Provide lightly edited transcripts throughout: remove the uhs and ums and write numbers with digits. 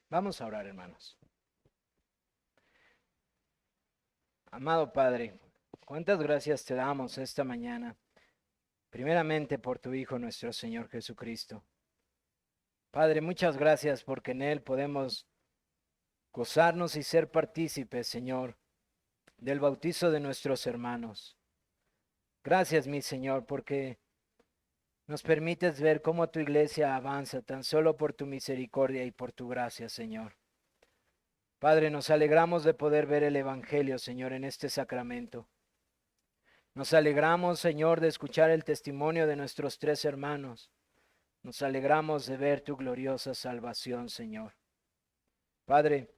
Vamos a orar, hermanos. Amado Padre, cuántas gracias te damos esta mañana, primeramente por tu Hijo nuestro Señor Jesucristo. Padre, muchas gracias porque en Él podemos gozarnos y ser partícipes, Señor, del bautizo de nuestros hermanos. Gracias, mi Señor, porque nos permites ver cómo tu iglesia avanza tan solo por tu misericordia y por tu gracia, Señor. Padre, nos alegramos de poder ver el Evangelio, Señor, en este sacramento. Nos alegramos, Señor, de escuchar el testimonio de nuestros tres hermanos. Nos alegramos de ver tu gloriosa salvación, Señor. Padre,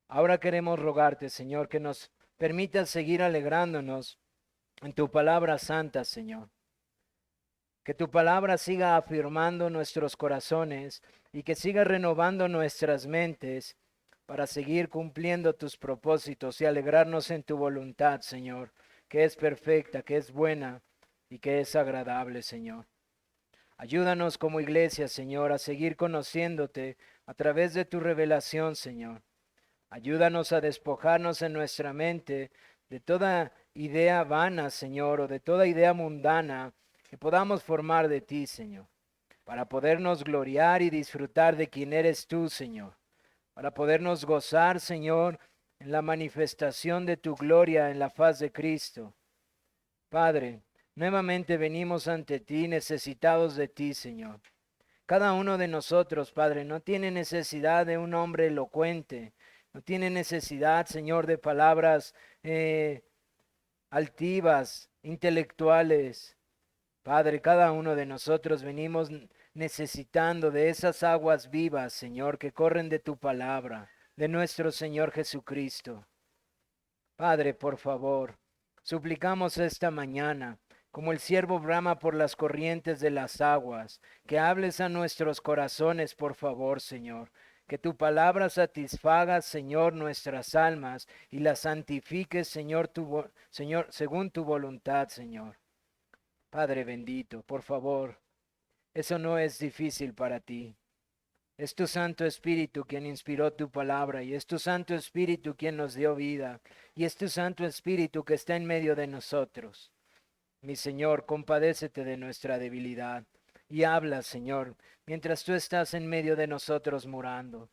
ahora queremos rogarte, Señor, que nos permitas seguir alegrándonos en tu palabra santa, Señor. Que tu palabra siga afirmando nuestros corazones y que siga renovando nuestras mentes para seguir cumpliendo tus propósitos y alegrarnos en tu voluntad, Señor, que es perfecta, que es buena y que es agradable, Señor. Ayúdanos como iglesia, Señor, a seguir conociéndote a través de tu revelación, Señor. Ayúdanos a despojarnos en nuestra mente de toda idea vana, Señor, o de toda idea mundana que podamos formar de ti, Señor, para podernos gloriar y disfrutar de quien eres tú, Señor, para podernos gozar, Señor, en la manifestación de tu gloria en la faz de Cristo. Padre, nuevamente venimos ante ti necesitados de ti, Señor. Cada uno de nosotros, Padre, no tiene necesidad de un hombre elocuente, no tiene necesidad, Señor, de palabras altivas, intelectuales. Padre, cada uno de nosotros venimos necesitando de esas aguas vivas, Señor, que corren de tu palabra, de nuestro Señor Jesucristo. Padre, por favor, suplicamos esta mañana, como el siervo brama por las corrientes de las aguas, que hables a nuestros corazones, por favor, Señor. Que tu palabra satisfaga, Señor, nuestras almas y las santifiques, Señor, Señor, según tu voluntad, Señor. Padre bendito, por favor, eso no es difícil para ti. Es tu Santo Espíritu quien inspiró tu palabra y es tu Santo Espíritu quien nos dio vida y es tu Santo Espíritu que está en medio de nosotros. Mi Señor, compadécete de nuestra debilidad y habla, Señor, mientras tú estás en medio de nosotros morando.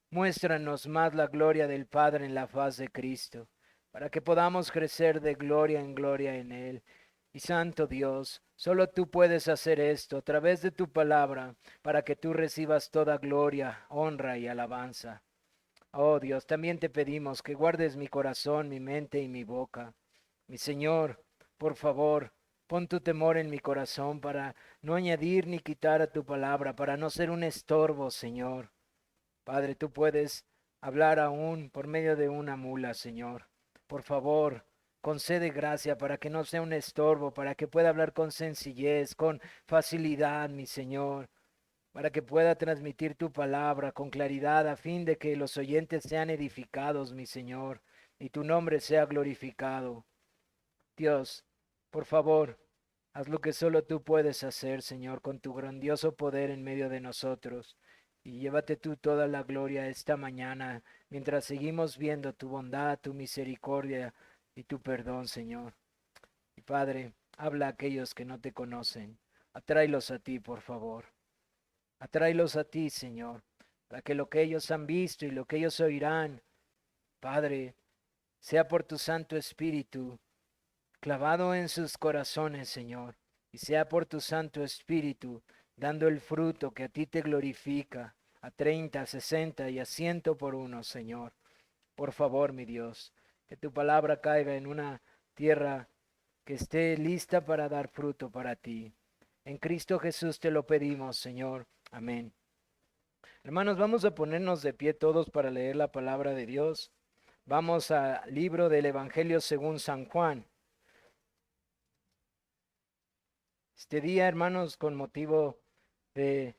Muéstranos más la gloria del Padre en la faz de Cristo, para que podamos crecer de gloria en gloria en Él. Y Santo Dios, solo tú puedes hacer esto a través de tu palabra, para que tú recibas toda gloria, honra y alabanza. Oh Dios, también te pedimos que guardes mi corazón, mi mente y mi boca. Mi Señor, por favor, pon tu temor en mi corazón para no añadir ni quitar a tu palabra, para no ser un estorbo, Señor. Padre, tú puedes hablar aún por medio de una mula, Señor. Por favor, concede gracia para que no sea un estorbo, para que pueda hablar con sencillez, con facilidad, mi Señor, para que pueda transmitir tu palabra con claridad a fin de que los oyentes sean edificados, mi Señor, y tu nombre sea glorificado. Dios, por favor, haz lo que solo tú puedes hacer, Señor, con tu grandioso poder en medio de nosotros. Y llévate tú toda la gloria esta mañana, mientras seguimos viendo tu bondad, tu misericordia y tu perdón, Señor. Y Padre, habla a aquellos que no te conocen. Atráelos a ti, por favor. Atráelos a ti, Señor, para que lo que ellos han visto y lo que ellos oirán, Padre, sea por tu Santo Espíritu clavado en sus corazones, Señor, y sea por tu Santo Espíritu, dando el fruto que a ti te glorifica, a 30, a 60 y a 100 por uno, Señor. Por favor, mi Dios, que tu palabra caiga en una tierra que esté lista para dar fruto para ti. En Cristo Jesús te lo pedimos, Señor. Amén. Hermanos, vamos a ponernos de pie todos para leer la palabra de Dios. Vamos al libro del Evangelio según San Juan. Este día, hermanos, con motivo de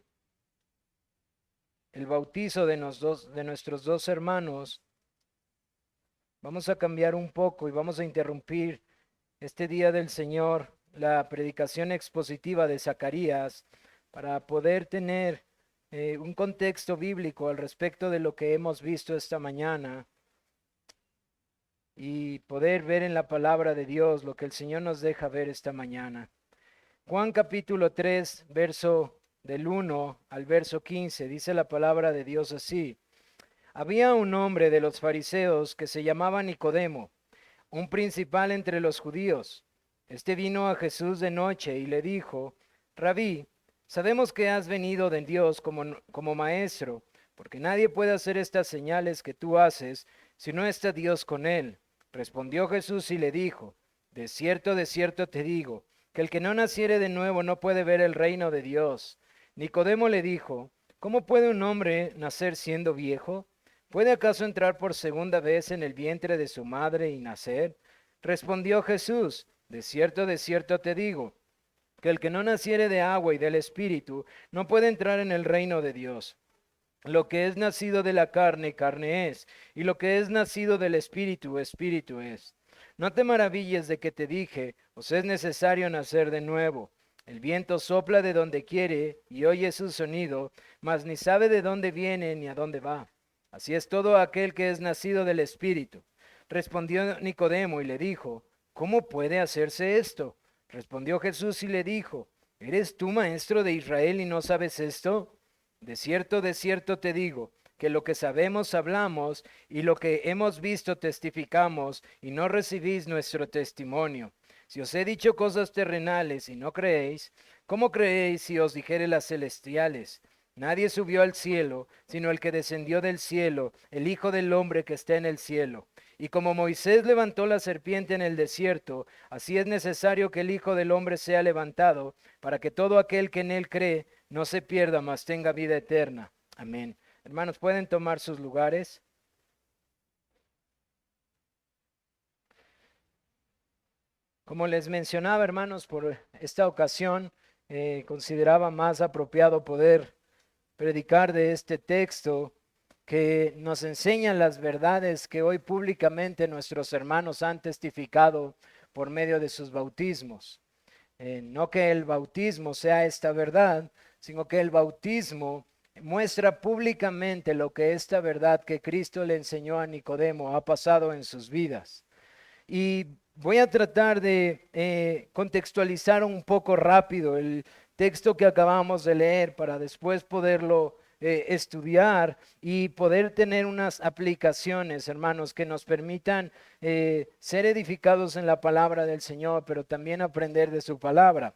el bautizo de nuestros dos hermanos, vamos a cambiar un poco y vamos a interrumpir este día del Señor, la predicación expositiva de Zacarías, para poder tener un contexto bíblico al respecto de lo que hemos visto esta mañana y poder ver en la palabra de Dios lo que el Señor nos deja ver esta mañana. Juan capítulo 3, verso del 1 al verso 15, dice la palabra de Dios así. Había un hombre de los fariseos que se llamaba Nicodemo, un principal entre los judíos. Este vino a Jesús de noche y le dijo, Rabí, sabemos que has venido de Dios como maestro, porque nadie puede hacer estas señales que tú haces si no está Dios con él. Respondió Jesús y le dijo, de cierto te digo, que el que no naciere de nuevo no puede ver el reino de Dios. Nicodemo le dijo, ¿cómo puede un hombre nacer siendo viejo? ¿Puede acaso entrar por segunda vez en el vientre de su madre y nacer? Respondió Jesús, de cierto te digo, que el que no naciere de agua y del Espíritu no puede entrar en el reino de Dios. Lo que es nacido de la carne, carne es, y lo que es nacido del Espíritu, Espíritu es. No te maravilles de que te dije, os es necesario nacer de nuevo. El viento sopla de donde quiere y oye su sonido, mas ni sabe de dónde viene ni a dónde va. Así es todo aquel que es nacido del Espíritu. Respondió Nicodemo y le dijo, ¿cómo puede hacerse esto? Respondió Jesús y le dijo, ¿eres tú maestro de Israel y no sabes esto? De cierto te digo, que lo que sabemos hablamos y lo que hemos visto testificamos y no recibís nuestro testimonio. Si os he dicho cosas terrenales y no creéis, ¿cómo creéis si os dijere las celestiales? Nadie subió al cielo, sino el que descendió del cielo, el Hijo del Hombre que está en el cielo. Y como Moisés levantó la serpiente en el desierto, así es necesario que el Hijo del Hombre sea levantado, para que todo aquel que en él cree no se pierda, mas tenga vida eterna. Amén. Hermanos, ¿pueden tomar sus lugares? Como les mencionaba, hermanos, por esta ocasión consideraba más apropiado poder predicar de este texto que nos enseña las verdades que hoy públicamente nuestros hermanos han testificado por medio de sus bautismos. No que el bautismo sea esta verdad, sino que el bautismo muestra públicamente lo que esta verdad que Cristo le enseñó a Nicodemo ha pasado en sus vidas. Y voy a tratar de contextualizar un poco rápido el texto que acabamos de leer para después poderlo estudiar y poder tener unas aplicaciones, hermanos, que nos permitan ser edificados en la palabra del Señor, pero también aprender de su palabra.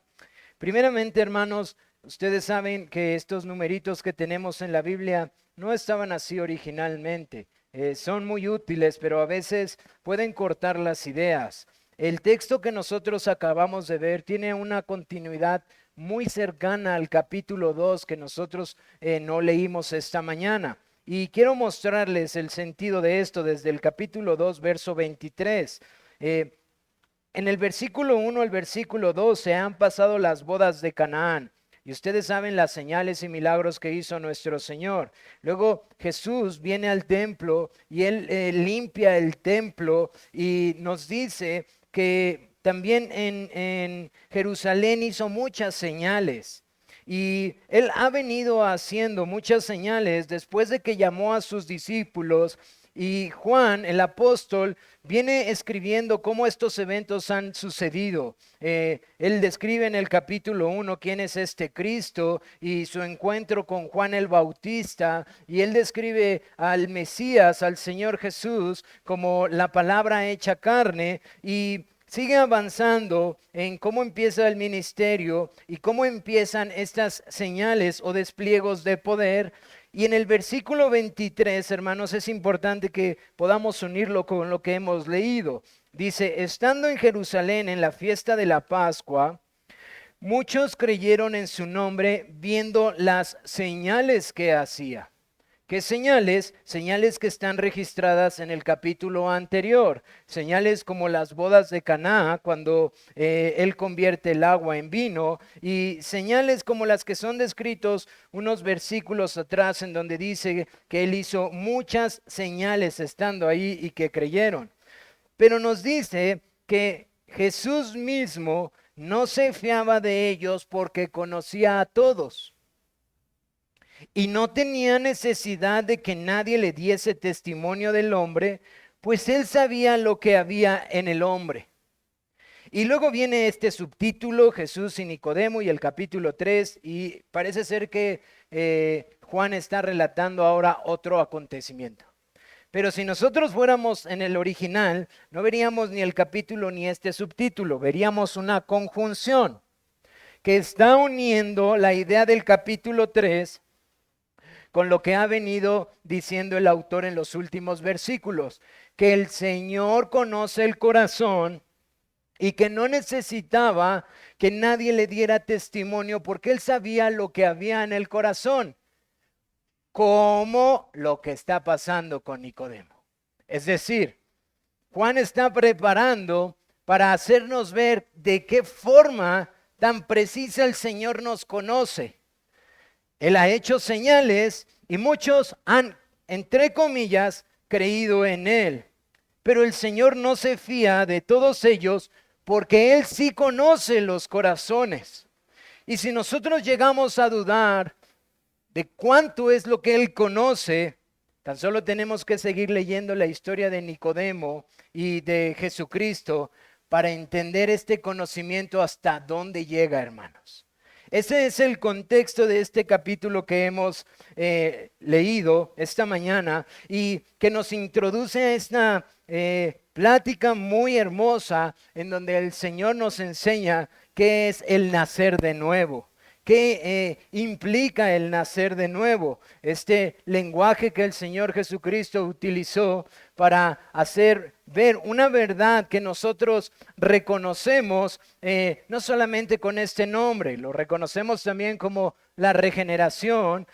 Primeramente, hermanos, ustedes saben que estos numeritos que tenemos en la Biblia no estaban así originalmente. Son muy útiles, pero a veces pueden cortar las ideas. El texto que nosotros acabamos de ver tiene una continuidad muy cercana al capítulo 2 que nosotros no leímos esta mañana. Y quiero mostrarles el sentido de esto desde el capítulo 2, verso 23. En el versículo 1 al versículo 2 se han pasado las bodas de Canaán. Y ustedes saben las señales y milagros que hizo nuestro Señor. Luego Jesús viene al templo y Él limpia el templo y nos dice que también en Jerusalén hizo muchas señales. Y Él ha venido haciendo muchas señales después de que llamó a sus discípulos. Y Juan, el apóstol, viene escribiendo cómo estos eventos han sucedido. Él describe en el capítulo 1 quién es este Cristo y su encuentro con Juan el Bautista. Y él describe al Mesías, al Señor Jesús, como la palabra hecha carne. Y sigue avanzando en cómo empieza el ministerio y cómo empiezan estas señales o despliegos de poder. Y en el versículo 23, hermanos, es importante que podamos unirlo con lo que hemos leído. Dice, estando en Jerusalén en la fiesta de la Pascua, muchos creyeron en su nombre viendo las señales que hacía. ¿Qué señales? Señales que están registradas en el capítulo anterior. Señales como las bodas de Caná, cuando él convierte el agua en vino. Y señales como las que son descritos unos versículos atrás en donde dice que él hizo muchas señales estando ahí y que creyeron. Pero nos dice que Jesús mismo no se fiaba de ellos porque conocía a todos. y no tenía necesidad de que nadie le diese testimonio del hombre, pues él sabía lo que había en el hombre. Y luego viene este subtítulo, Jesús y Nicodemo, y el capítulo 3, y parece ser que Juan está relatando ahora otro acontecimiento. Pero si nosotros fuéramos en el original, no veríamos ni el capítulo ni este subtítulo, veríamos una conjunción que está uniendo la idea del capítulo 3 con lo que ha venido diciendo el autor en los últimos versículos, que el Señor conoce el corazón y que no necesitaba que nadie le diera testimonio porque él sabía lo que había en el corazón, como lo que está pasando con Nicodemo. Es decir, Juan está preparando para hacernos ver de qué forma tan precisa el Señor nos conoce. Él ha hecho señales y muchos han, entre comillas, creído en él. Pero el Señor no se fía de todos ellos porque Él sí conoce los corazones. Y si nosotros llegamos a dudar de cuánto es lo que Él conoce, tan solo tenemos que seguir leyendo la historia de Nicodemo y de Jesucristo para entender este conocimiento hasta dónde llega, hermanos. Ese es el contexto de este capítulo que hemos leído esta mañana y que nos introduce a esta plática muy hermosa en donde el Señor nos enseña qué es el nacer de nuevo. ¿Qué implica el nacer de nuevo? Este lenguaje que el Señor Jesucristo utilizó para hacer ver una verdad que nosotros reconocemos, no solamente con este nombre, lo reconocemos también como la regeneración,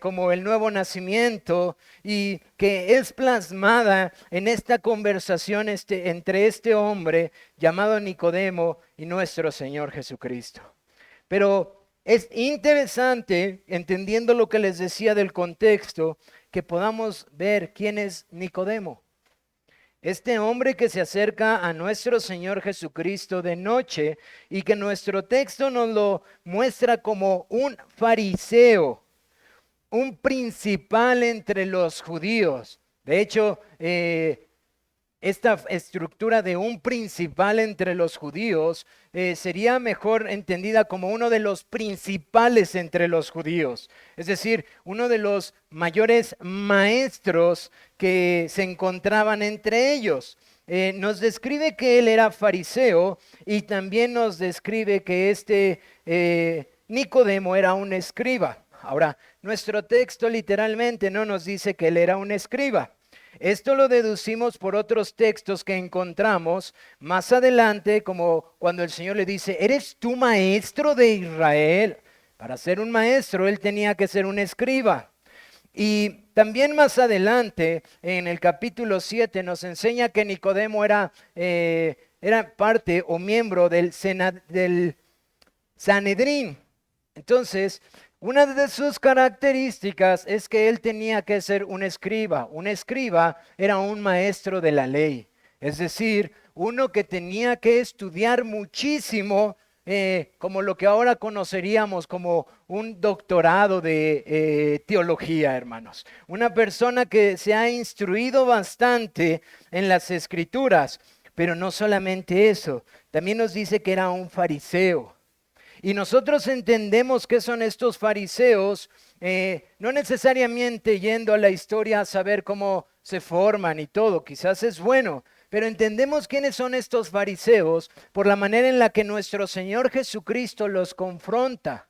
como el nuevo nacimiento, y que es plasmada en esta conversación entre este hombre llamado Nicodemo y nuestro Señor Jesucristo. Pero es interesante, entendiendo lo que les decía del contexto, que podamos ver quién es Nicodemo. Este hombre que se acerca a nuestro Señor Jesucristo de noche y que nuestro texto nos lo muestra como un fariseo, un principal entre los judíos. De hecho, esta estructura de un principal entre los judíos sería mejor entendida como uno de los principales entre los judíos, es decir, uno de los mayores maestros que se encontraban entre ellos. Nos describe que él era fariseo y también nos describe que este Nicodemo era un escriba. Ahora, nuestro texto literalmente no nos dice que él era un escriba. Esto lo deducimos por otros textos que encontramos más adelante, como cuando el Señor le dice, ¿eres tú maestro de Israel? Para ser un maestro, él tenía que ser un escriba. Y también más adelante, en el capítulo 7, nos enseña que Nicodemo era parte o miembro del Sanedrín. Entonces, una de sus características es que él tenía que ser un escriba. Un escriba era un maestro de la ley, es decir, uno que tenía que estudiar muchísimo, como lo que ahora conoceríamos como un doctorado de teología, hermanos. Una persona que se ha instruido bastante en las escrituras, pero no solamente eso, también nos dice que era un fariseo. Y nosotros entendemos qué son estos fariseos, no necesariamente yendo a la historia a saber cómo se forman y todo, quizás es bueno, pero entendemos quiénes son estos fariseos por la manera en la que nuestro Señor Jesucristo los confronta.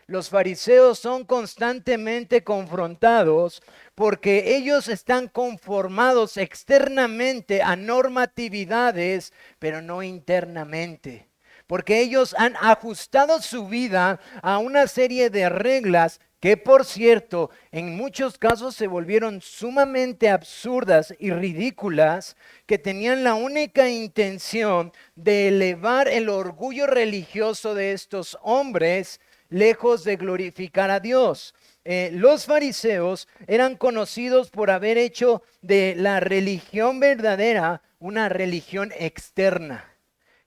Los fariseos son constantemente confrontados porque ellos están conformados externamente a normatividades, pero no internamente. Porque ellos han ajustado su vida a una serie de reglas que, por cierto, en muchos casos se volvieron sumamente absurdas y ridículas, que tenían la única intención de elevar el orgullo religioso de estos hombres lejos de glorificar a Dios. Los fariseos eran conocidos por haber hecho de la religión verdadera una religión externa.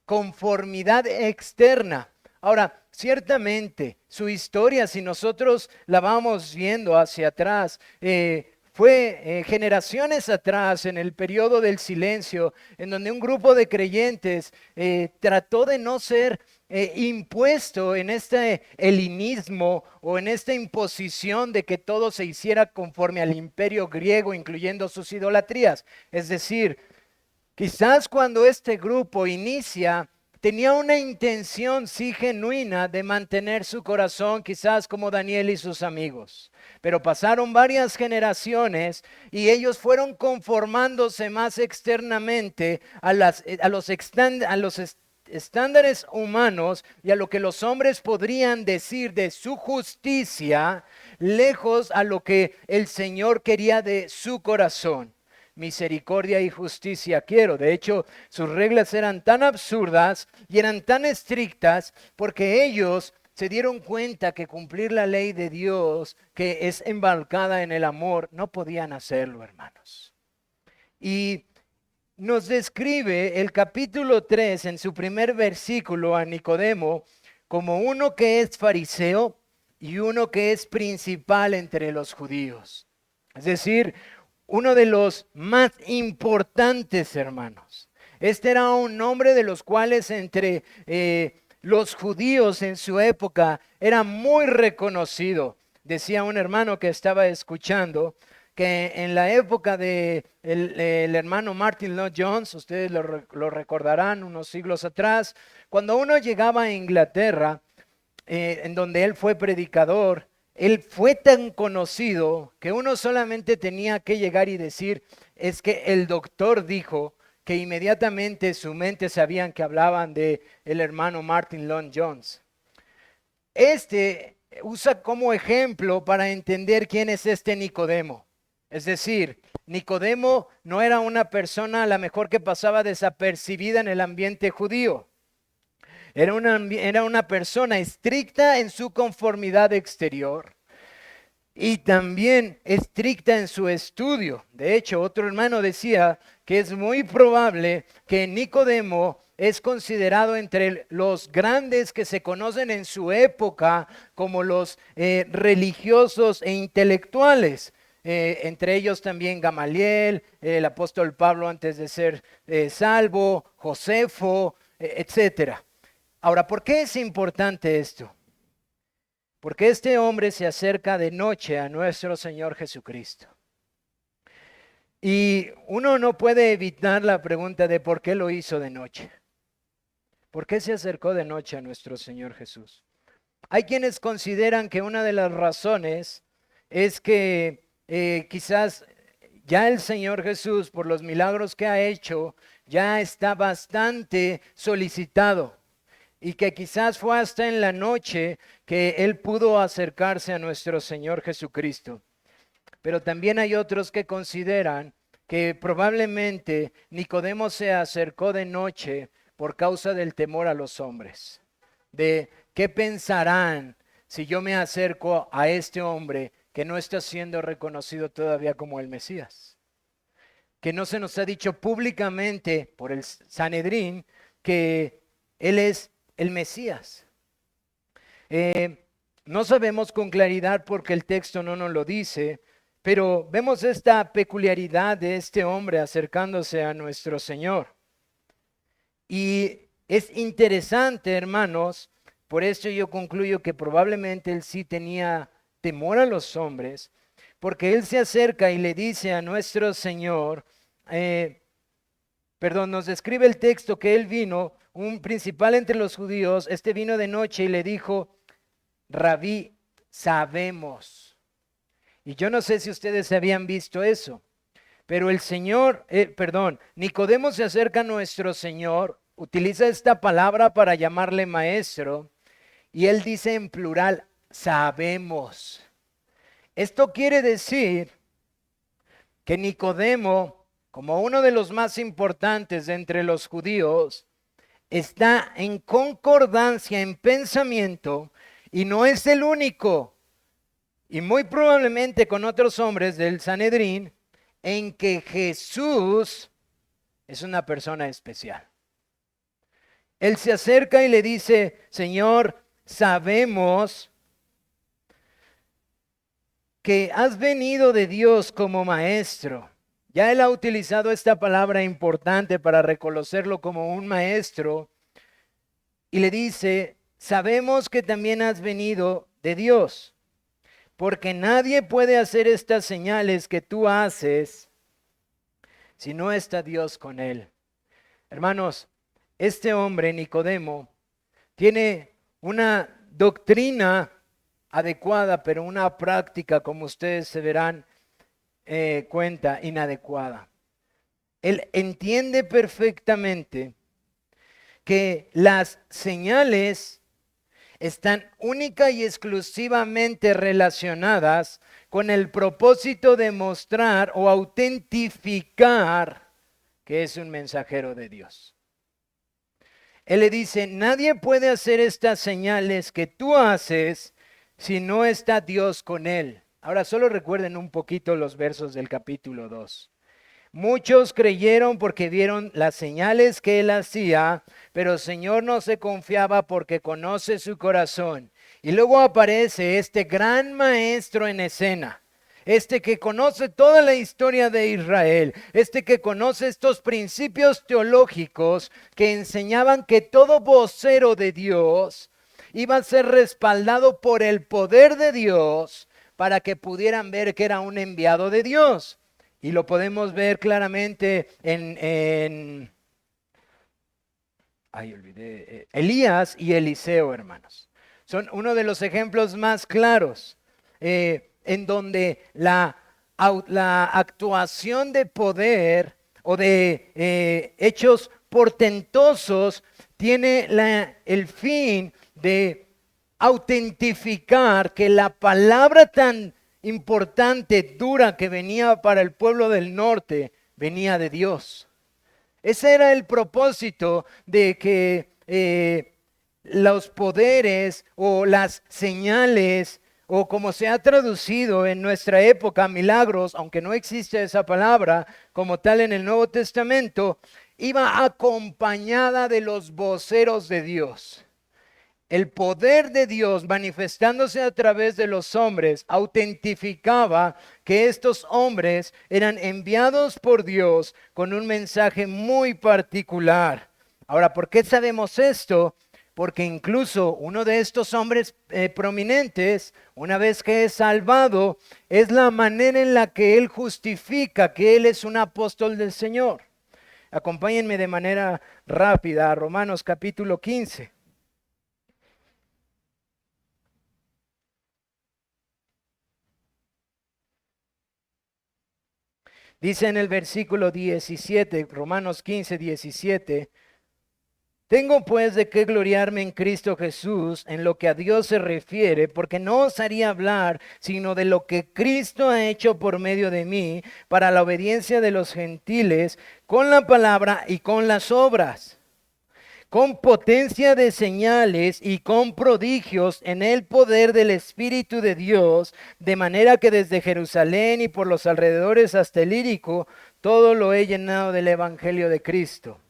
Conformidad externa. Ahora, ciertamente su historia, si nosotros la vamos viendo hacia atrás, fue generaciones atrás, en el periodo del silencio, en donde un grupo de creyentes trató de no ser impuesto en este helenismo o en esta imposición de que todo se hiciera conforme al imperio griego, incluyendo sus idolatrías. Es decir, quizás cuando este grupo inicia, tenía una intención sí genuina de mantener su corazón, quizás como Daniel y sus amigos. Pero pasaron varias generaciones y ellos fueron conformándose más externamente a los estándares humanos y a lo que los hombres podrían decir de su justicia, lejos a lo que el Señor quería de su corazón. Misericordia y justicia quiero. De hecho, sus reglas eran tan absurdas y eran tan estrictas porque ellos se dieron cuenta que cumplir la ley de Dios, que es embarcada en el amor, no podían hacerlo, hermanos. Y nos describe el capítulo 3 en su primer versículo a Nicodemo como uno que es fariseo y uno que es principal entre los judíos. Es decir, uno de los más importantes, hermanos. Este era un hombre de los cuales entre los judíos en su época era muy reconocido. Decía un hermano que estaba escuchando que en la época de el hermano Martin Lloyd Jones, ustedes lo recordarán unos siglos atrás, cuando uno llegaba a Inglaterra, en donde él fue predicador, él fue tan conocido que uno solamente tenía que llegar y decir, es que el doctor dijo, que inmediatamente su mente sabían que hablaban de el hermano Martin Lloyd Jones. Este usa como ejemplo para entender quién es este Nicodemo. Es decir, Nicodemo no era una persona a lo mejor que pasaba desapercibida en el ambiente judío. Era una persona estricta en su conformidad exterior y también estricta en su estudio. De hecho, otro hermano decía que es muy probable que Nicodemo es considerado entre los grandes que se conocen en su época como los religiosos e intelectuales. Entre ellos también Gamaliel, el apóstol Pablo antes de ser salvo, Josefo, etcétera. Ahora, ¿por qué es importante esto? Porque este hombre se acerca de noche a nuestro Señor Jesucristo. Y uno no puede evitar la pregunta de por qué lo hizo de noche. ¿Por qué se acercó de noche a nuestro Señor Jesús? Hay quienes consideran que una de las razones es que quizás ya el Señor Jesús, por los milagros que ha hecho, ya está bastante solicitado. Y que quizás fue hasta en la noche que él pudo acercarse a nuestro Señor Jesucristo. Pero también hay otros que consideran que probablemente Nicodemo se acercó de noche por causa del temor a los hombres. De qué pensarán si yo me acerco a este hombre que no está siendo reconocido todavía como el Mesías. Que no se nos ha dicho públicamente por el Sanedrín que él es el Mesías. No sabemos con claridad porque el texto no nos lo dice, pero vemos esta peculiaridad de este hombre acercándose a nuestro Señor. Y es interesante, hermanos, por eso yo concluyo que probablemente él sí tenía temor a los hombres, porque él se acerca y le dice a nuestro Señor, nos describe el texto que él vino, un principal entre los judíos, este vino de noche y le dijo, Rabí, sabemos. Y yo no sé si ustedes habían visto eso, pero Nicodemo se acerca a nuestro Señor, utiliza esta palabra para llamarle maestro, y él dice en plural, sabemos. Esto quiere decir que Nicodemo, como uno de los más importantes de entre los judíos, está en concordancia en pensamiento y no es el único, y muy probablemente con otros hombres del Sanedrín, en que Jesús es una persona especial. Él se acerca y le dice, Señor, sabemos que has venido de Dios como maestro. Ya él ha utilizado esta palabra importante para reconocerlo como un maestro y le dice, sabemos que también has venido de Dios, porque nadie puede hacer estas señales que tú haces si no está Dios con él. Hermanos, este hombre, Nicodemo, tiene una doctrina adecuada, pero una práctica, como ustedes se verán cuenta, inadecuada. Él entiende perfectamente que las señales están única y exclusivamente relacionadas con el propósito de mostrar o autentificar que es un mensajero de Dios. Él le dice, nadie puede hacer estas señales que tú haces si no está Dios con él. Ahora solo recuerden un poquito los versos del capítulo 2. Muchos creyeron porque vieron las señales que él hacía, pero el Señor no se confiaba porque conoce su corazón. Y luego aparece este gran maestro en escena, este que conoce toda la historia de Israel, este que conoce estos principios teológicos que enseñaban que todo vocero de Dios iba a ser respaldado por el poder de Dios para que pudieran ver que era un enviado de Dios. Y lo podemos ver claramente en Elías y Eliseo, hermanos. Son uno de los ejemplos más claros en donde la actuación de poder o de hechos portentosos tiene el fin de autentificar que la palabra tan importante, dura que venía para el pueblo del norte, venía de Dios. Ese era el propósito de que los poderes o las señales, o como se ha traducido en nuestra época, milagros, aunque no existe esa palabra como tal en el Nuevo Testamento, iba acompañada de los voceros de Dios. El poder de Dios manifestándose a través de los hombres autentificaba que estos hombres eran enviados por Dios con un mensaje muy particular. Ahora, ¿por qué sabemos esto? Porque incluso uno de estos hombres prominentes, una vez que es salvado, es la manera en la que él justifica que él es un apóstol del Señor. Acompáñenme de manera rápida a Romanos capítulo 15. Dice en el versículo 17, Romanos 15, 17, tengo pues de qué gloriarme en Cristo Jesús en lo que a Dios se refiere, porque no osaría hablar sino de lo que Cristo ha hecho por medio de mí para la obediencia de los gentiles con la palabra y con las obras, con potencia de señales y con prodigios en el poder del Espíritu de Dios, de manera que desde Jerusalén y por los alrededores hasta el Ilírico, todo lo he llenado del Evangelio de Cristo.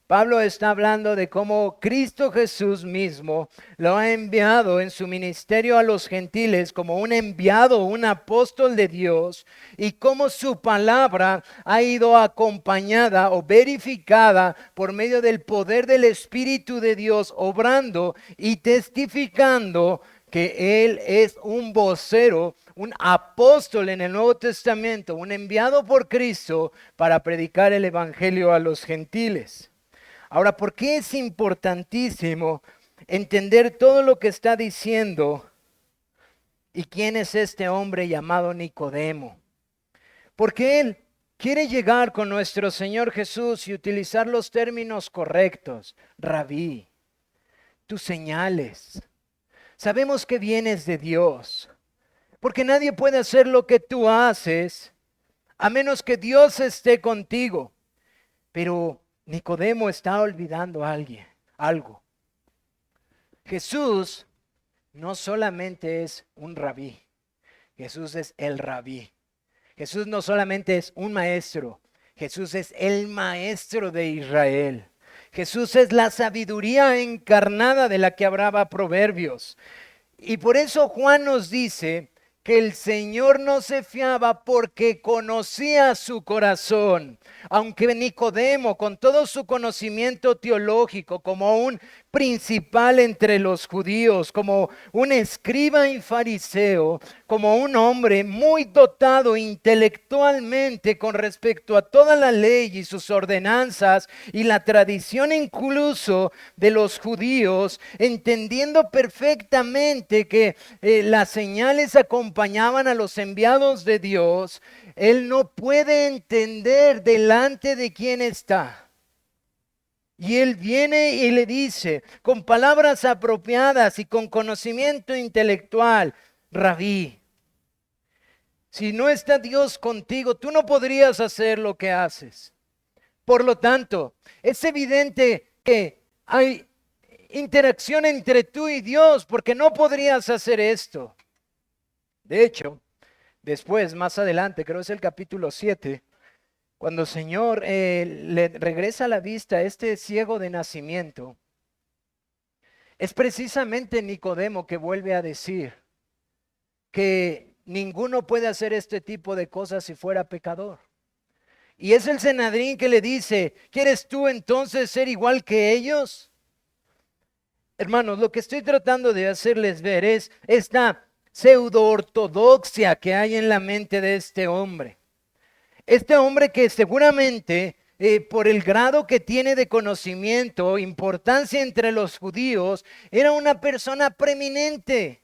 Pablo está hablando de cómo Cristo Jesús mismo lo ha enviado en su ministerio a los gentiles como un enviado, un apóstol de Dios, y cómo su palabra ha ido acompañada o verificada por medio del poder del Espíritu de Dios, obrando y testificando que Él es un vocero, un apóstol en el Nuevo Testamento, un enviado por Cristo para predicar el Evangelio a los gentiles. Ahora, ¿por qué es importantísimo entender todo lo que está diciendo y quién es este hombre llamado Nicodemo? Porque él quiere llegar con nuestro Señor Jesús y utilizar los términos correctos. Rabí, tus señales. Sabemos que vienes de Dios, porque nadie puede hacer lo que tú haces a menos que Dios esté contigo. Pero Nicodemo está olvidando algo. Jesús no solamente es un rabí, Jesús es el rabí. Jesús no solamente es un maestro, Jesús es el maestro de Israel. Jesús es la sabiduría encarnada de la que hablaba Proverbios. Y por eso Juan nos dice que el Señor no se fiaba porque conocía su corazón. Aunque Nicodemo, con todo su conocimiento teológico, como un principal entre los judíos, como un escriba y fariseo, como un hombre muy dotado intelectualmente con respecto a toda la ley y sus ordenanzas y la tradición incluso de los judíos, entendiendo perfectamente que las señales acompañaban a los enviados de Dios, él no puede entender delante de quién está. Y él viene y le dice, con palabras apropiadas y con conocimiento intelectual: Rabí, si no está Dios contigo, tú no podrías hacer lo que haces. Por lo tanto, es evidente que hay interacción entre tú y Dios, porque no podrías hacer esto. De hecho, después, más adelante, creo es el capítulo 7, cuando el Señor le regresa la vista a este ciego de nacimiento, es precisamente Nicodemo que vuelve a decir que ninguno puede hacer este tipo de cosas si fuera pecador. Y es el Sanedrín que le dice: ¿quieres tú entonces ser igual que ellos? Hermanos, lo que estoy tratando de hacerles ver es esta pseudo ortodoxia que hay en la mente de este hombre. Este hombre que seguramente por el grado que tiene de conocimiento, importancia entre los judíos, era una persona preeminente.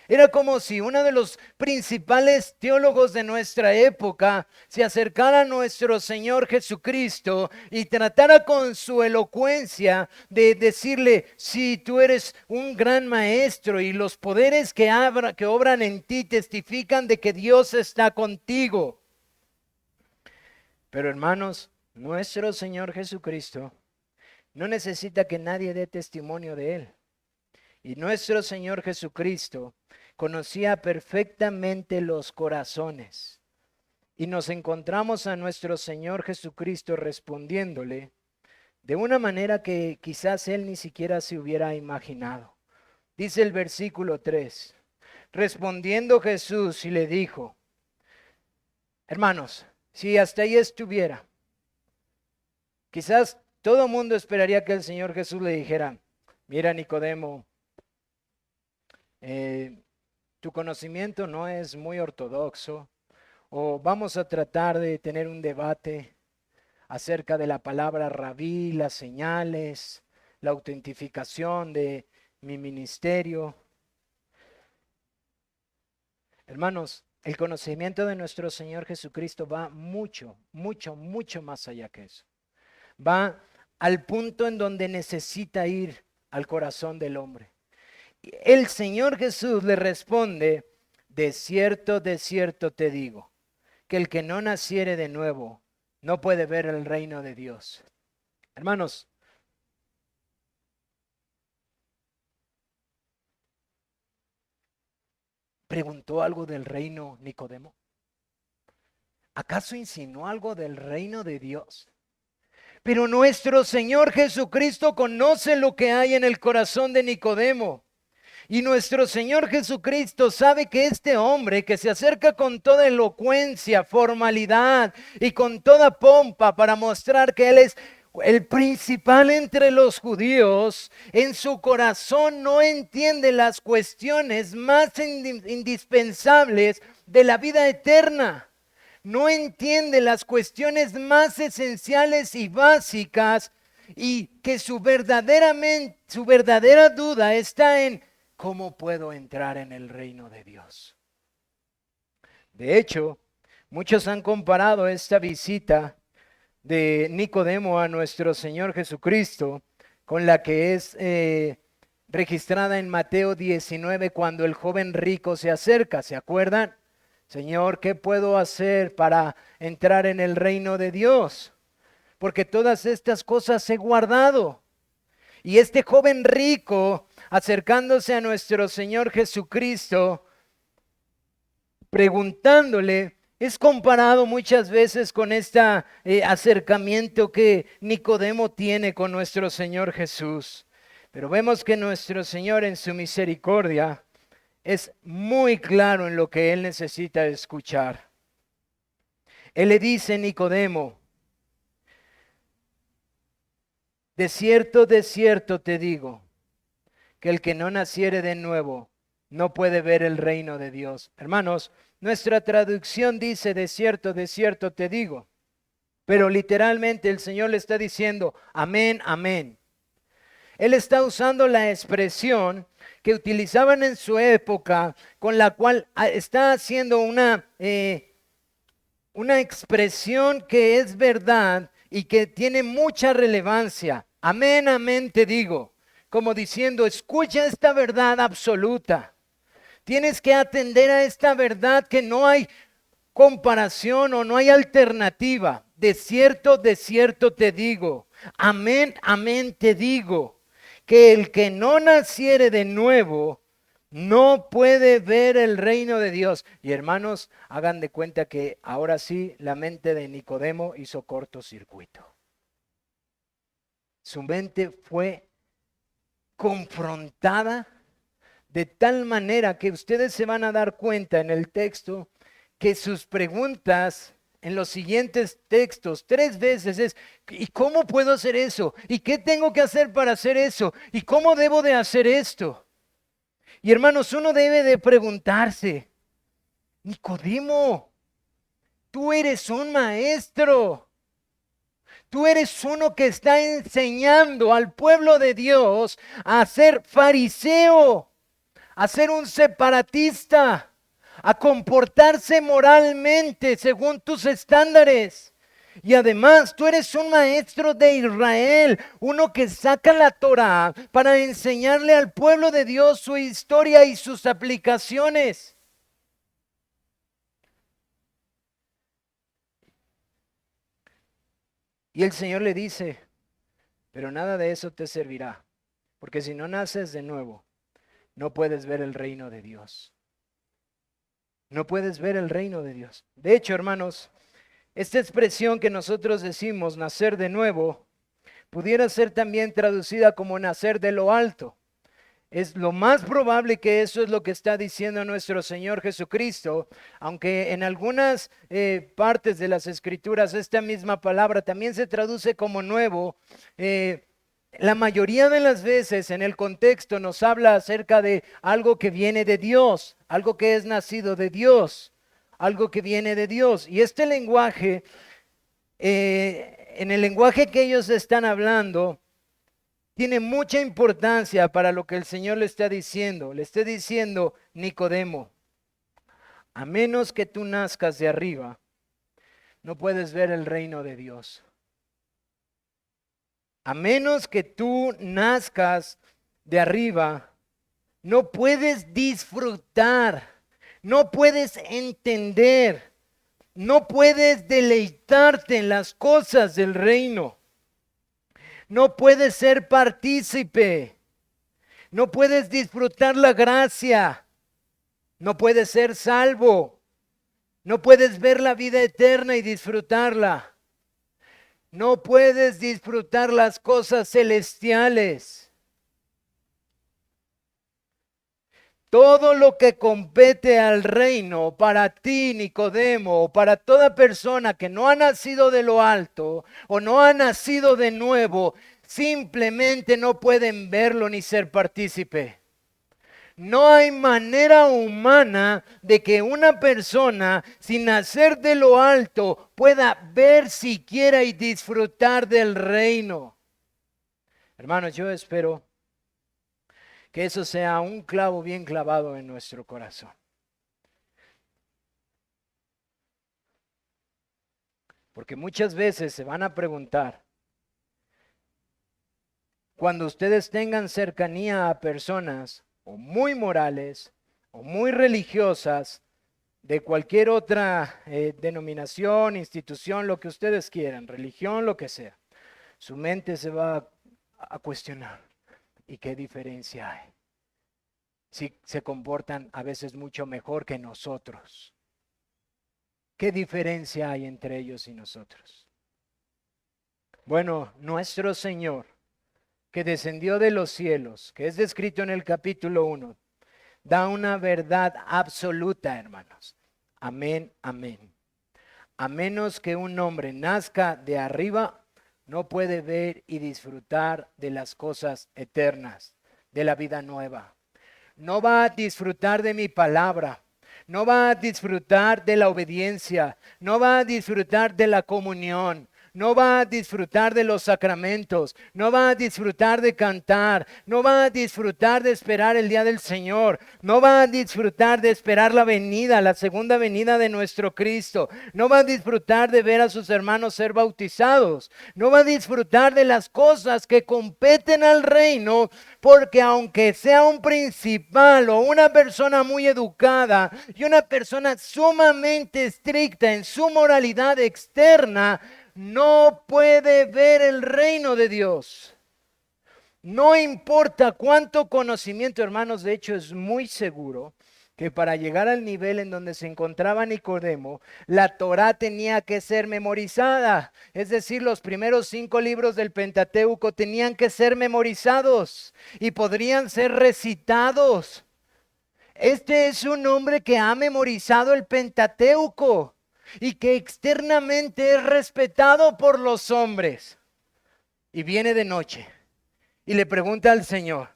Era como si uno de los principales teólogos de nuestra época se acercara a nuestro Señor Jesucristo y tratara con su elocuencia de decirle: si tú eres un gran maestro y los poderes que obran en ti testifican de que Dios está contigo. Pero hermanos, nuestro Señor Jesucristo no necesita que nadie dé testimonio de Él. Y nuestro Señor Jesucristo conocía perfectamente los corazones. Y nos encontramos a nuestro Señor Jesucristo respondiéndole de una manera que quizás Él ni siquiera se hubiera imaginado. Dice el versículo 3, respondiendo Jesús y le dijo: hermanos, si hasta ahí estuviera, quizás todo mundo esperaría que el Señor Jesús le dijera: mira, Nicodemo, tu conocimiento no es muy ortodoxo, o vamos a tratar de tener un debate acerca de la palabra rabí, las señales, la autentificación de mi ministerio. Hermanos, el conocimiento de nuestro Señor Jesucristo va mucho, mucho, mucho más allá que eso. Va al punto en donde necesita ir al corazón del hombre. El Señor Jesús le responde: de cierto te digo, que el que no naciere de nuevo no puede ver el reino de Dios. Hermanos, ¿preguntó algo del reino Nicodemo? ¿Acaso insinuó algo del reino de Dios? Pero nuestro Señor Jesucristo conoce lo que hay en el corazón de Nicodemo. Y nuestro Señor Jesucristo sabe que este hombre que se acerca con toda elocuencia, formalidad y con toda pompa para mostrar que Él es el principal entre los judíos, en su corazón no entiende las cuestiones más indispensables de la vida eterna. No entiende las cuestiones más esenciales y básicas, y que su verdadera duda está en: ¿cómo puedo entrar en el reino de Dios? De hecho, muchos han comparado esta visita de Nicodemo a nuestro Señor Jesucristo con la que es registrada en Mateo 19, cuando el joven rico se acerca. ¿Se acuerdan? Señor, ¿qué puedo hacer para entrar en el reino de Dios? Porque todas estas cosas he guardado. Y este joven rico, acercándose a nuestro Señor Jesucristo, preguntándole, Es comparado muchas veces con este acercamiento que Nicodemo tiene con nuestro Señor Jesús. Pero vemos que nuestro Señor en su misericordia es muy claro en lo que él necesita escuchar. Él le dice a Nicodemo, de cierto te digo, que el que no naciere de nuevo no puede ver el reino de Dios. Hermanos, nuestra traducción dice, de cierto te digo. Pero literalmente el Señor le está diciendo, amén, amén. Él está usando la expresión que utilizaban en su época, con la cual está haciendo una expresión que es verdad y que tiene mucha relevancia. Amén, amén te digo. Como diciendo, escucha esta verdad absoluta. Tienes que atender a esta verdad que no hay comparación o no hay alternativa. De cierto te digo. Amén, amén te digo. Que el que no naciere de nuevo no puede ver el reino de Dios. Y hermanos, hagan de cuenta que ahora sí la mente de Nicodemo hizo cortocircuito. Su mente fue confrontada de tal manera que ustedes se van a dar cuenta en el texto que sus preguntas en los siguientes textos 3 veces es, ¿y cómo puedo hacer eso? ¿Y qué tengo que hacer para hacer eso? ¿Y cómo debo de hacer esto? Y hermanos, uno debe de preguntarse, Nicodemo, tú eres un maestro. Tú eres uno que está enseñando al pueblo de Dios a ser fariseo, a ser un separatista, a comportarse moralmente según tus estándares. Y además tú eres un maestro de Israel, uno que saca la Torá para enseñarle al pueblo de Dios su historia y sus aplicaciones. Y el Señor le dice, pero nada de eso te servirá, porque si no naces de nuevo, no puedes ver el reino de Dios. No puedes ver el reino de Dios. De hecho, hermanos, esta expresión que nosotros decimos, nacer de nuevo, pudiera ser también traducida como nacer de lo alto. Es lo más probable que eso es lo que está diciendo nuestro Señor Jesucristo, aunque en algunas partes de las Escrituras esta misma palabra también se traduce como nuevo. La mayoría de las veces en el contexto nos habla acerca de algo que viene de Dios, algo que es nacido de Dios, algo que viene de Dios. Y este lenguaje, en el lenguaje que ellos están hablando, tiene mucha importancia para lo que el Señor le está diciendo. Le está diciendo, Nicodemo, a menos que tú nazcas de arriba, no puedes ver el reino de Dios. A menos que tú nazcas de arriba, no puedes disfrutar, no puedes entender, no puedes deleitarte en las cosas del reino. No puedes ser partícipe. No puedes disfrutar la gracia. No puedes ser salvo. No puedes ver la vida eterna y disfrutarla. No puedes disfrutar las cosas celestiales. Todo lo que compete al reino para ti, Nicodemo, o para toda persona que no ha nacido de lo alto o no ha nacido de nuevo, simplemente no pueden verlo ni ser partícipe. No hay manera humana de que una persona sin nacer de lo alto pueda ver siquiera y disfrutar del reino. Hermanos, yo espero que eso sea un clavo bien clavado en nuestro corazón. Porque muchas veces se van a preguntar, cuando ustedes tengan cercanía a personas o muy morales o muy religiosas, de cualquier otra denominación, institución, lo que ustedes quieran, religión, lo que sea, su mente se va a cuestionar. ¿Y qué diferencia hay? Si se comportan a veces mucho mejor que nosotros. ¿Qué diferencia hay entre ellos y nosotros? Bueno, nuestro Señor, que descendió de los cielos, que es descrito en el capítulo 1, da una verdad absoluta, hermanos. Amén, amén. A menos que un hombre nazca de arriba, no puede ver y disfrutar de las cosas eternas, de la vida nueva. No va a disfrutar de mi palabra. No va a disfrutar de la obediencia. No va a disfrutar de la comunión. No va a disfrutar de los sacramentos. No va a disfrutar de cantar. No va a disfrutar de esperar el día del Señor. No va a disfrutar de esperar la venida, la segunda venida de nuestro Cristo. No va a disfrutar de ver a sus hermanos ser bautizados. No va a disfrutar de las cosas que competen al reino, porque aunque sea un principal o una persona muy educada y una persona sumamente estricta en su moralidad externa, no puede ver el reino de Dios. No importa cuánto conocimiento, hermanos, de hecho es muy seguro que para llegar al nivel en donde se encontraba Nicodemo, la Torá tenía que ser memorizada. Es decir, los primeros 5 libros del Pentateuco tenían que ser memorizados y podrían ser recitados. Este es un hombre que ha memorizado el Pentateuco y que externamente es respetado por los hombres. Y viene de noche y le pregunta al Señor,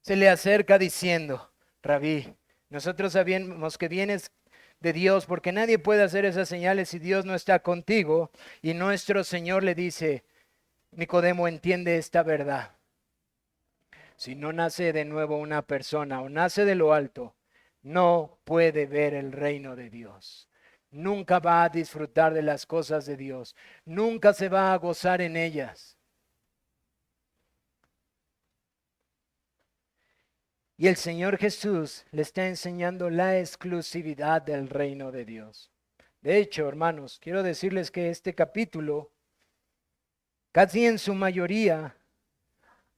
se le acerca diciendo, Rabí, nosotros sabemos que vienes de Dios porque nadie puede hacer esas señales si Dios no está contigo. Y nuestro Señor le dice, Nicodemo, entiende esta verdad. Si no nace de nuevo una persona o nace de lo alto, no puede ver el reino de Dios. Nunca va a disfrutar de las cosas de Dios. Nunca se va a gozar en ellas. Y el Señor Jesús le está enseñando la exclusividad del reino de Dios. De hecho, hermanos, quiero decirles que este capítulo, casi en su mayoría,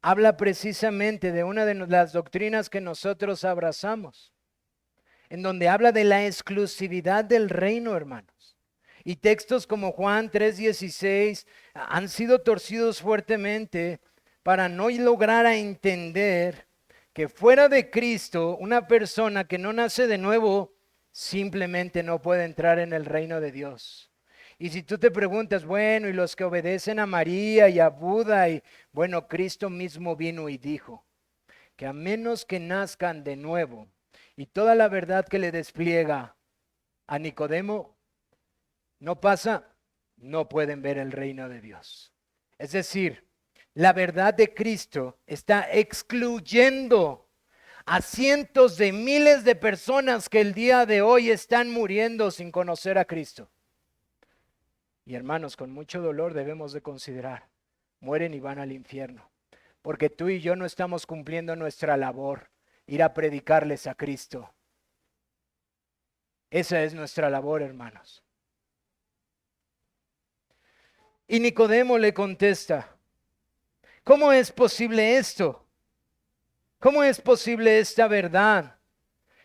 habla precisamente de una de las doctrinas que nosotros abrazamos, en donde habla de la exclusividad del reino, hermanos. Y textos como Juan 3:16 han sido torcidos fuertemente para no lograr a entender que fuera de Cristo, una persona que no nace de nuevo simplemente no puede entrar en el reino de Dios. Y si tú te preguntas, bueno, y los que obedecen a María y a Buda, y bueno, Cristo mismo vino y dijo que a menos que nazcan de nuevo, y toda la verdad que le despliega a Nicodemo no pasa, no pueden ver el reino de Dios. Es decir, la verdad de Cristo está excluyendo a cientos de miles de personas que el día de hoy están muriendo sin conocer a Cristo. Y hermanos, con mucho dolor debemos de considerar, mueren y van al infierno, porque tú y yo no estamos cumpliendo nuestra labor, ir a predicarles a Cristo. Esa es nuestra labor, hermanos. Y Nicodemo le contesta, ¿cómo es posible esto? ¿Cómo es posible esta verdad?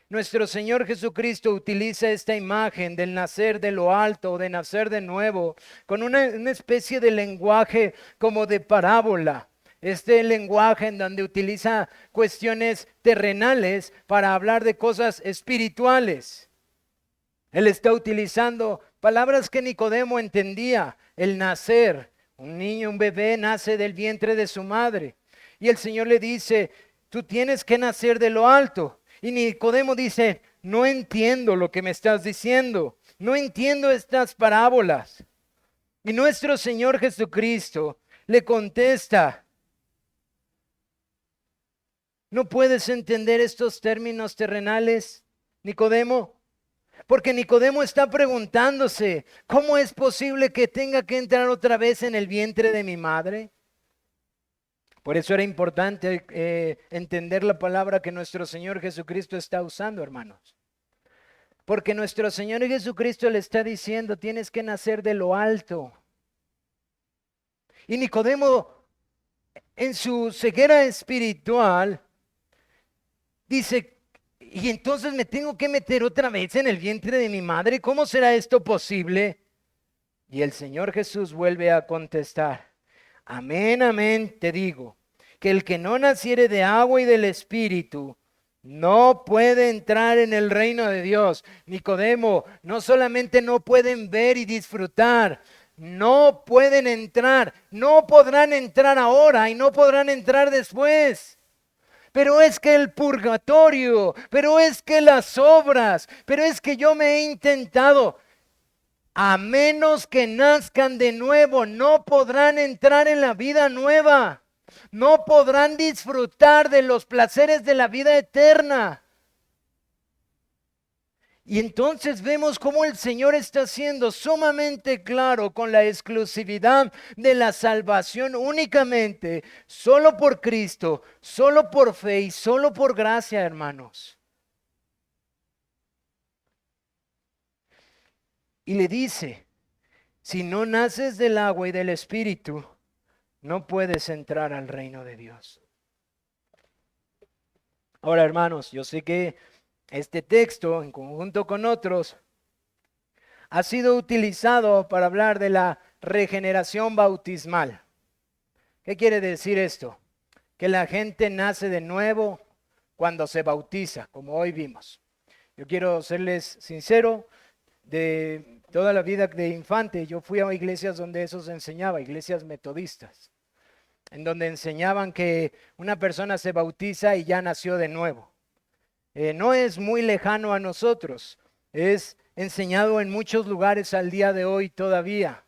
Nuestro Señor Jesucristo utiliza esta imagen del nacer de lo alto, de nacer de nuevo, con una especie de lenguaje como de parábola. Este lenguaje en donde utiliza cuestiones terrenales para hablar de cosas espirituales. Él está utilizando palabras que Nicodemo entendía, el nacer. Un niño, un bebé nace del vientre de su madre. Y el Señor le dice, tú tienes que nacer de lo alto. Y Nicodemo dice, no entiendo lo que me estás diciendo. No entiendo estas parábolas. Y nuestro Señor Jesucristo le contesta, ¿no puedes entender estos términos terrenales, Nicodemo? Porque Nicodemo está preguntándose, ¿cómo es posible que tenga que entrar otra vez en el vientre de mi madre? Por eso era importante entender la palabra que nuestro Señor Jesucristo está usando, hermanos. Porque nuestro Señor Jesucristo le está diciendo, tienes que nacer de lo alto. Y Nicodemo, en su ceguera espiritual, dice, Y entonces me tengo que meter otra vez en el vientre de mi madre. ¿Cómo será esto posible? Y el Señor Jesús vuelve a contestar: amén, amén, te digo, que el que no naciere de agua y del Espíritu no puede entrar en el reino de Dios. Nicodemo, no solamente no pueden ver y disfrutar, no pueden entrar, no podrán entrar ahora y no podrán entrar después. Pero es que el purgatorio, pero es que las obras, pero es que yo me he intentado. A menos que nazcan de nuevo, no podrán entrar en la vida nueva. No podrán disfrutar de los placeres de la vida eterna. Y entonces vemos cómo el Señor está siendo sumamente claro con la exclusividad de la salvación únicamente, solo por Cristo, solo por fe y solo por gracia, hermanos. Y le dice: si no naces del agua y del Espíritu, no puedes entrar al reino de Dios. Ahora, hermanos, yo sé que este texto, en conjunto con otros, ha sido utilizado para hablar de la regeneración bautismal. ¿Qué quiere decir esto? Que la gente nace de nuevo cuando se bautiza, como hoy vimos. Yo quiero serles sincero, de toda la vida de infante, yo fui a iglesias donde eso se enseñaba, iglesias metodistas, en donde enseñaban que una persona se bautiza y ya nació de nuevo. No es muy lejano a nosotros, es enseñado en muchos lugares al día de hoy todavía,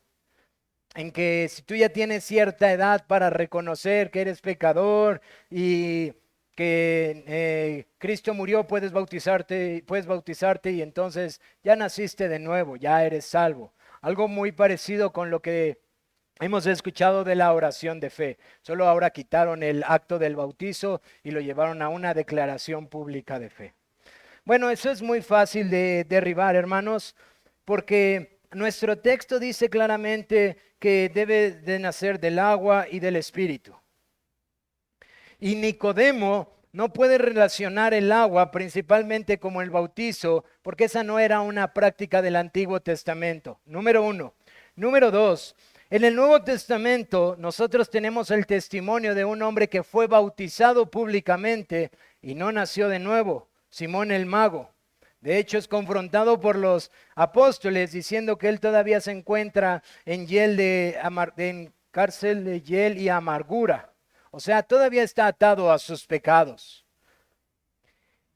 en que si tú ya tienes cierta edad para reconocer que eres pecador y que Cristo murió, puedes bautizarte y entonces ya naciste de nuevo, ya eres salvo. Algo muy parecido con lo que hemos escuchado de la oración de fe. Solo ahora quitaron el acto del bautizo y lo llevaron a una declaración pública de fe. Bueno, eso es muy fácil de derribar, hermanos, porque nuestro texto dice claramente que debe de nacer del agua y del Espíritu. Y Nicodemo no puede relacionar el agua principalmente como el bautizo, porque esa no era una práctica del Antiguo Testamento. Número uno. Número dos, en el Nuevo Testamento nosotros tenemos el testimonio de un hombre que fue bautizado públicamente y no nació de nuevo, Simón el Mago. De hecho, es confrontado por los apóstoles diciendo que él todavía se encuentra en cárcel de hiel y amargura. O sea, todavía está atado a sus pecados.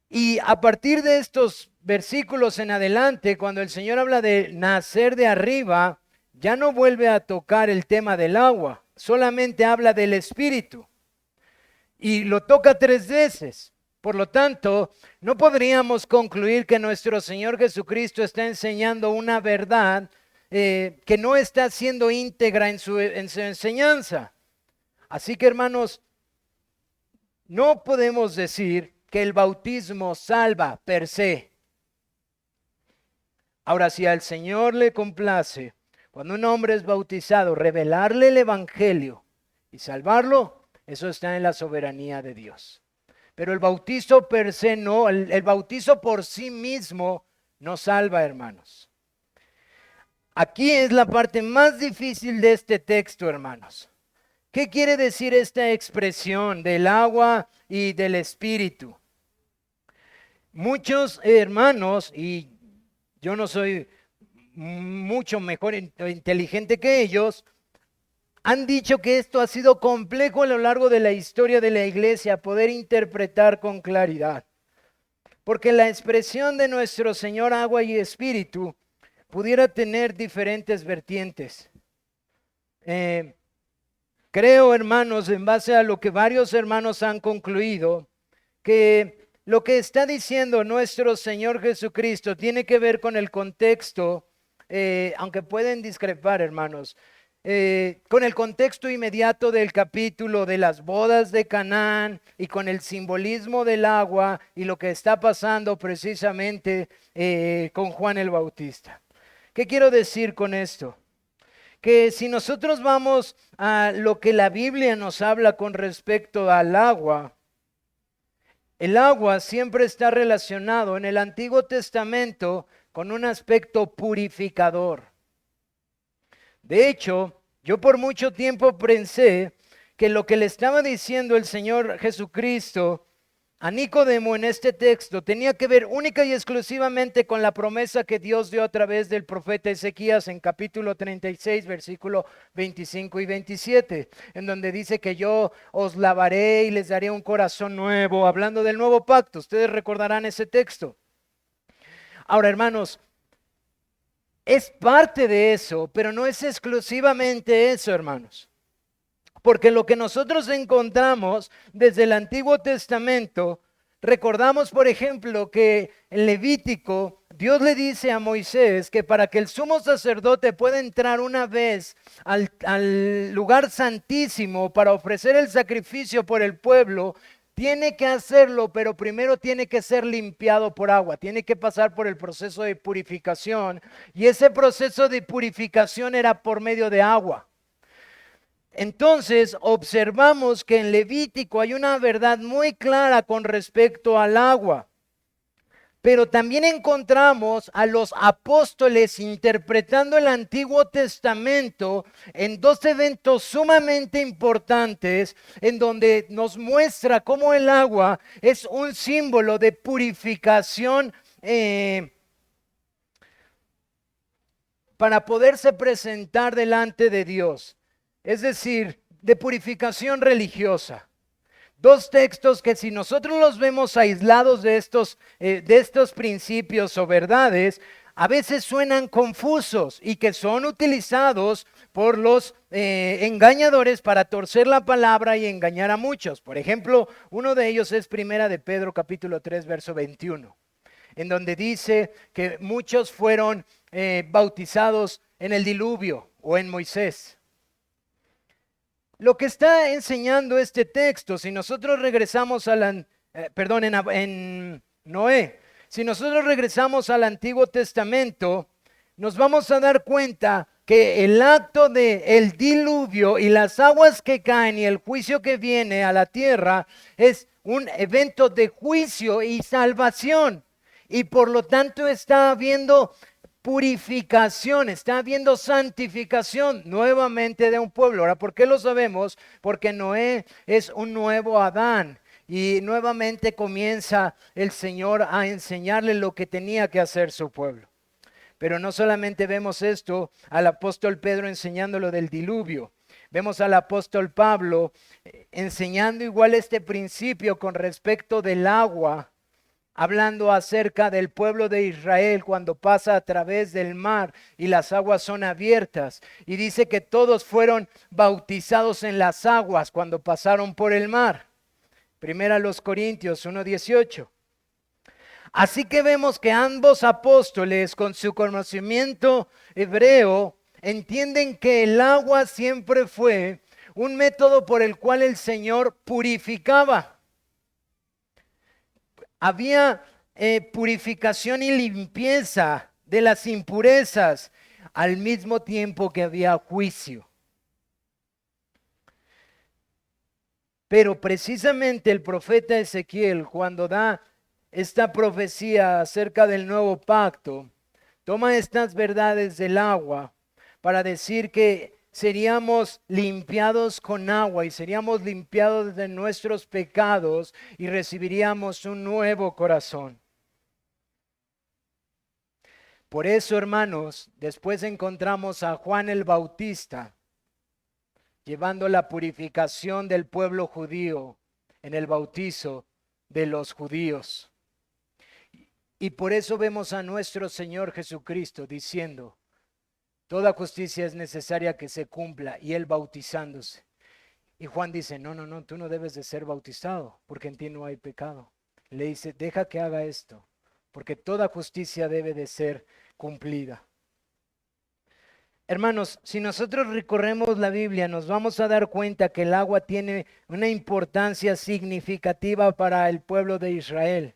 Y a partir de estos versículos en adelante, cuando el Señor habla de nacer de arriba, ya no vuelve a tocar el tema del agua, solamente habla del Espíritu. Y lo toca 3 veces. Por lo tanto, no podríamos concluir que nuestro Señor Jesucristo está enseñando una verdad que no está siendo íntegra en su enseñanza. Así que, hermanos, no podemos decir que el bautismo salva per se. Ahora, si al Señor le complace, cuando un hombre es bautizado, revelarle el Evangelio y salvarlo, eso está en la soberanía de Dios. Pero el bautizo per se no, el bautizo por sí mismo no salva, hermanos. Aquí es la parte más difícil de este texto, hermanos. ¿Qué quiere decir esta expresión del agua y del Espíritu? Muchos hermanos, y yo no soy mucho mejor inteligente que ellos, han dicho que esto ha sido complejo a lo largo de la historia de la iglesia, poder interpretar con claridad. Porque la expresión de nuestro Señor agua y espíritu pudiera tener diferentes vertientes. Creo, hermanos, en base a lo que varios hermanos han concluido, que lo que está diciendo nuestro Señor Jesucristo tiene que ver con el contexto, aunque pueden discrepar, hermanos, con el contexto inmediato del capítulo de las bodas de Canaán y con el simbolismo del agua y lo que está pasando precisamente con Juan el Bautista. ¿Qué quiero decir con esto? Que si nosotros vamos a lo que la Biblia nos habla con respecto al agua, El agua siempre está relacionado en el Antiguo Testamento con un aspecto purificador. De hecho, yo por mucho tiempo pensé que lo que le estaba diciendo el Señor Jesucristo a Nicodemo en este texto tenía que ver única y exclusivamente con la promesa que Dios dio a través del profeta Ezequías en capítulo 36, versículo 25 y 27, en donde dice que yo os lavaré y les daré un corazón nuevo, hablando del nuevo pacto. Ustedes recordarán ese texto. Ahora, hermanos, es parte de eso, pero no es exclusivamente eso, hermanos. Porque lo que nosotros encontramos desde el Antiguo Testamento, recordamos, por ejemplo, que en Levítico, Dios le dice a Moisés que para que el sumo sacerdote pueda entrar una vez al lugar santísimo para ofrecer el sacrificio por el pueblo, tiene que hacerlo, pero primero tiene que ser limpiado por agua, tiene que pasar por el proceso de purificación, y ese proceso de purificación era por medio de agua. Entonces observamos que en Levítico hay una verdad muy clara con respecto al agua. Pero también encontramos a los apóstoles interpretando el Antiguo Testamento en dos eventos sumamente importantes, en donde nos muestra cómo el agua es un símbolo de purificación para poderse presentar delante de Dios. Es decir, de purificación religiosa. Dos textos que si nosotros los vemos aislados de estos principios o verdades, a veces suenan confusos y que son utilizados por los engañadores para torcer la palabra y engañar a muchos. Por ejemplo, uno de ellos es Primera de Pedro capítulo 3, verso 21, en donde dice que muchos fueron bautizados en el diluvio o en Moisés. Lo que está enseñando este texto, si nosotros regresamos en Noé, si nosotros regresamos al Antiguo Testamento, nos vamos a dar cuenta que el acto del diluvio y las aguas que caen y el juicio que viene a la tierra es un evento de juicio y salvación. Y por lo tanto está habiendo purificación, está habiendo santificación nuevamente de un pueblo. Ahora, ¿por qué lo sabemos? Porque Noé es un nuevo Adán y nuevamente comienza el Señor a enseñarle lo que tenía que hacer su pueblo. Pero no solamente vemos esto al apóstol Pedro enseñando lo del diluvio, vemos al apóstol Pablo enseñando igual este principio con respecto del agua, hablando acerca del pueblo de Israel cuando pasa a través del mar y las aguas son abiertas. Y dice que todos fueron bautizados en las aguas cuando pasaron por el mar. Primera los Corintios 1:18. Así que vemos que ambos apóstoles, con su conocimiento hebreo, entienden que el agua siempre fue un método por el cual el Señor purificaba. Había purificación y limpieza de las impurezas al mismo tiempo que había juicio. Pero precisamente el profeta Ezequiel, cuando da esta profecía acerca del nuevo pacto, toma estas verdades del agua para decir que seríamos limpiados con agua y seríamos limpiados de nuestros pecados y recibiríamos un nuevo corazón. Por eso, hermanos, después encontramos a Juan el Bautista llevando la purificación del pueblo judío en el bautizo de los judíos. Y por eso vemos a nuestro Señor Jesucristo diciendo: toda justicia es necesaria que se cumpla, y él bautizándose. Y Juan dice: no, tú no debes de ser bautizado, porque en ti no hay pecado. Le dice: deja que haga esto, porque toda justicia debe de ser cumplida. Hermanos, si nosotros recorremos la Biblia, nos vamos a dar cuenta que el agua tiene una importancia significativa para el pueblo de Israel.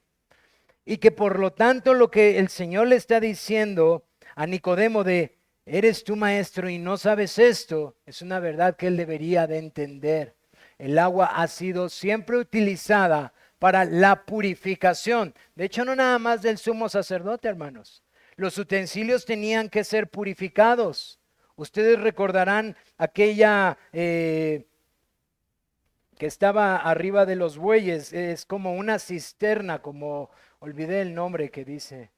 Y que por lo tanto lo que el Señor le está diciendo a Nicodemo de: eres tu maestro y no sabes esto, es una verdad que él debería de entender. El agua ha sido siempre utilizada para la purificación. De hecho, no nada más del sumo sacerdote, hermanos. Los utensilios tenían que ser purificados. Ustedes recordarán aquella que estaba arriba de los bueyes. Es como una cisterna, olvidé el nombre que dice.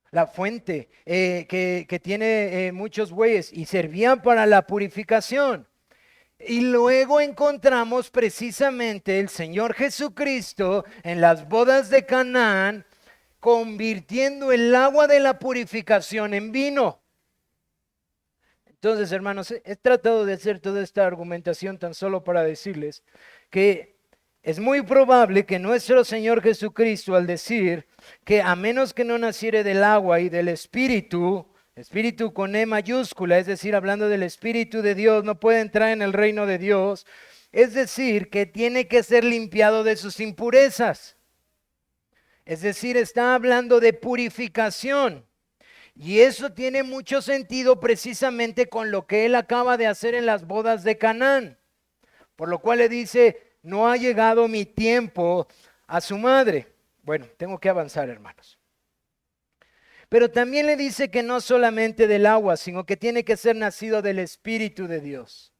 La fuente que tiene muchos bueyes y servían para la purificación. Y luego encontramos precisamente el Señor Jesucristo en las bodas de Canaán, convirtiendo el agua de la purificación en vino. Entonces, hermanos, he tratado de hacer toda esta argumentación tan solo para decirles que es muy probable que nuestro Señor Jesucristo, al decir que a menos que no naciere del agua y del Espíritu, Espíritu con E mayúscula, es decir, hablando del Espíritu de Dios, no puede entrar en el reino de Dios, es decir, que tiene que ser limpiado de sus impurezas. Es decir, está hablando de purificación. Y eso tiene mucho sentido precisamente con lo que él acaba de hacer en las bodas de Canaán. Por lo cual le dice, no ha llegado mi tiempo a su madre. Bueno, tengo que avanzar, hermanos. Pero también le dice que no solamente del agua, sino que tiene que ser nacido del Espíritu de Dios.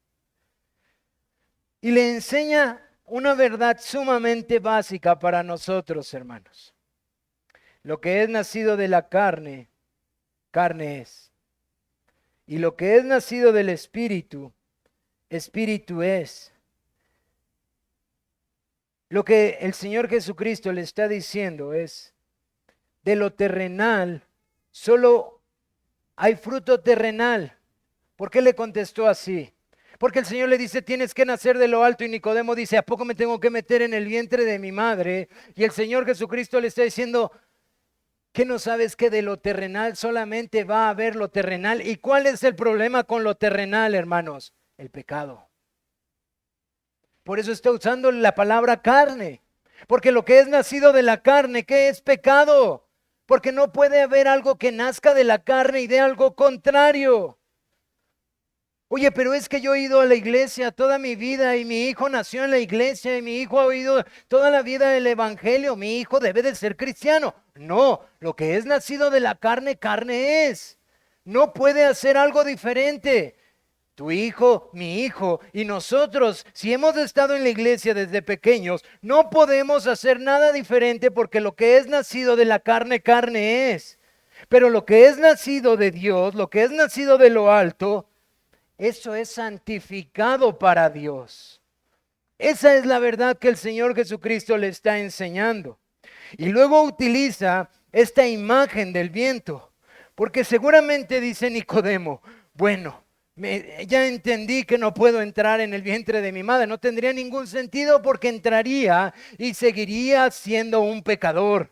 Y le enseña una verdad sumamente básica para nosotros, hermanos. Lo que es nacido de la carne, carne es. Y lo que es nacido del Espíritu, Espíritu es. Lo que el Señor Jesucristo le está diciendo es, de lo terrenal, solo hay fruto terrenal. ¿Por qué le contestó así? Porque el Señor le dice, tienes que nacer de lo alto, y Nicodemo dice, ¿a poco me tengo que meter en el vientre de mi madre? Y el Señor Jesucristo le está diciendo, ¿qué no sabes que de lo terrenal solamente va a haber lo terrenal? ¿Y cuál es el problema con lo terrenal, hermanos? El pecado. Por eso está usando la palabra carne. Porque lo que es nacido de la carne, ¿qué es pecado? Porque no puede haber algo que nazca de la carne y de algo contrario. Oye, pero es que yo he ido a la iglesia toda mi vida y mi hijo nació en la iglesia y mi hijo ha oído toda la vida el evangelio. Mi hijo debe de ser cristiano. No, lo que es nacido de la carne, carne es. No puede hacer algo diferente. Tu hijo, mi hijo y nosotros, si hemos estado en la iglesia desde pequeños, no podemos hacer nada diferente porque lo que es nacido de la carne, carne es. Pero lo que es nacido de Dios, lo que es nacido de lo alto, eso es santificado para Dios. Esa es la verdad que el Señor Jesucristo le está enseñando. Y luego utiliza esta imagen del viento, porque seguramente dice Nicodemo, bueno, ya entendí que no puedo entrar en el vientre de mi madre. No tendría ningún sentido porque entraría y seguiría siendo un pecador.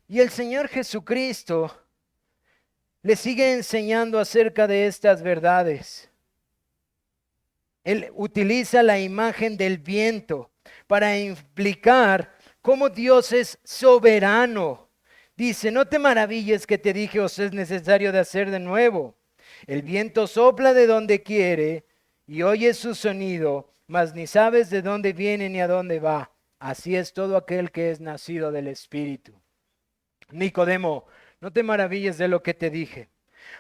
Y el Señor Jesucristo le sigue enseñando acerca de estas verdades. Él utiliza la imagen del viento para implicar cómo Dios es soberano. Dice, no te maravilles que te dije, os es necesario de hacer de nuevo. El viento sopla de donde quiere y oyes su sonido, mas ni sabes de dónde viene ni a dónde va. Así es todo aquel que es nacido del Espíritu. Nicodemo, no te maravilles de lo que te dije,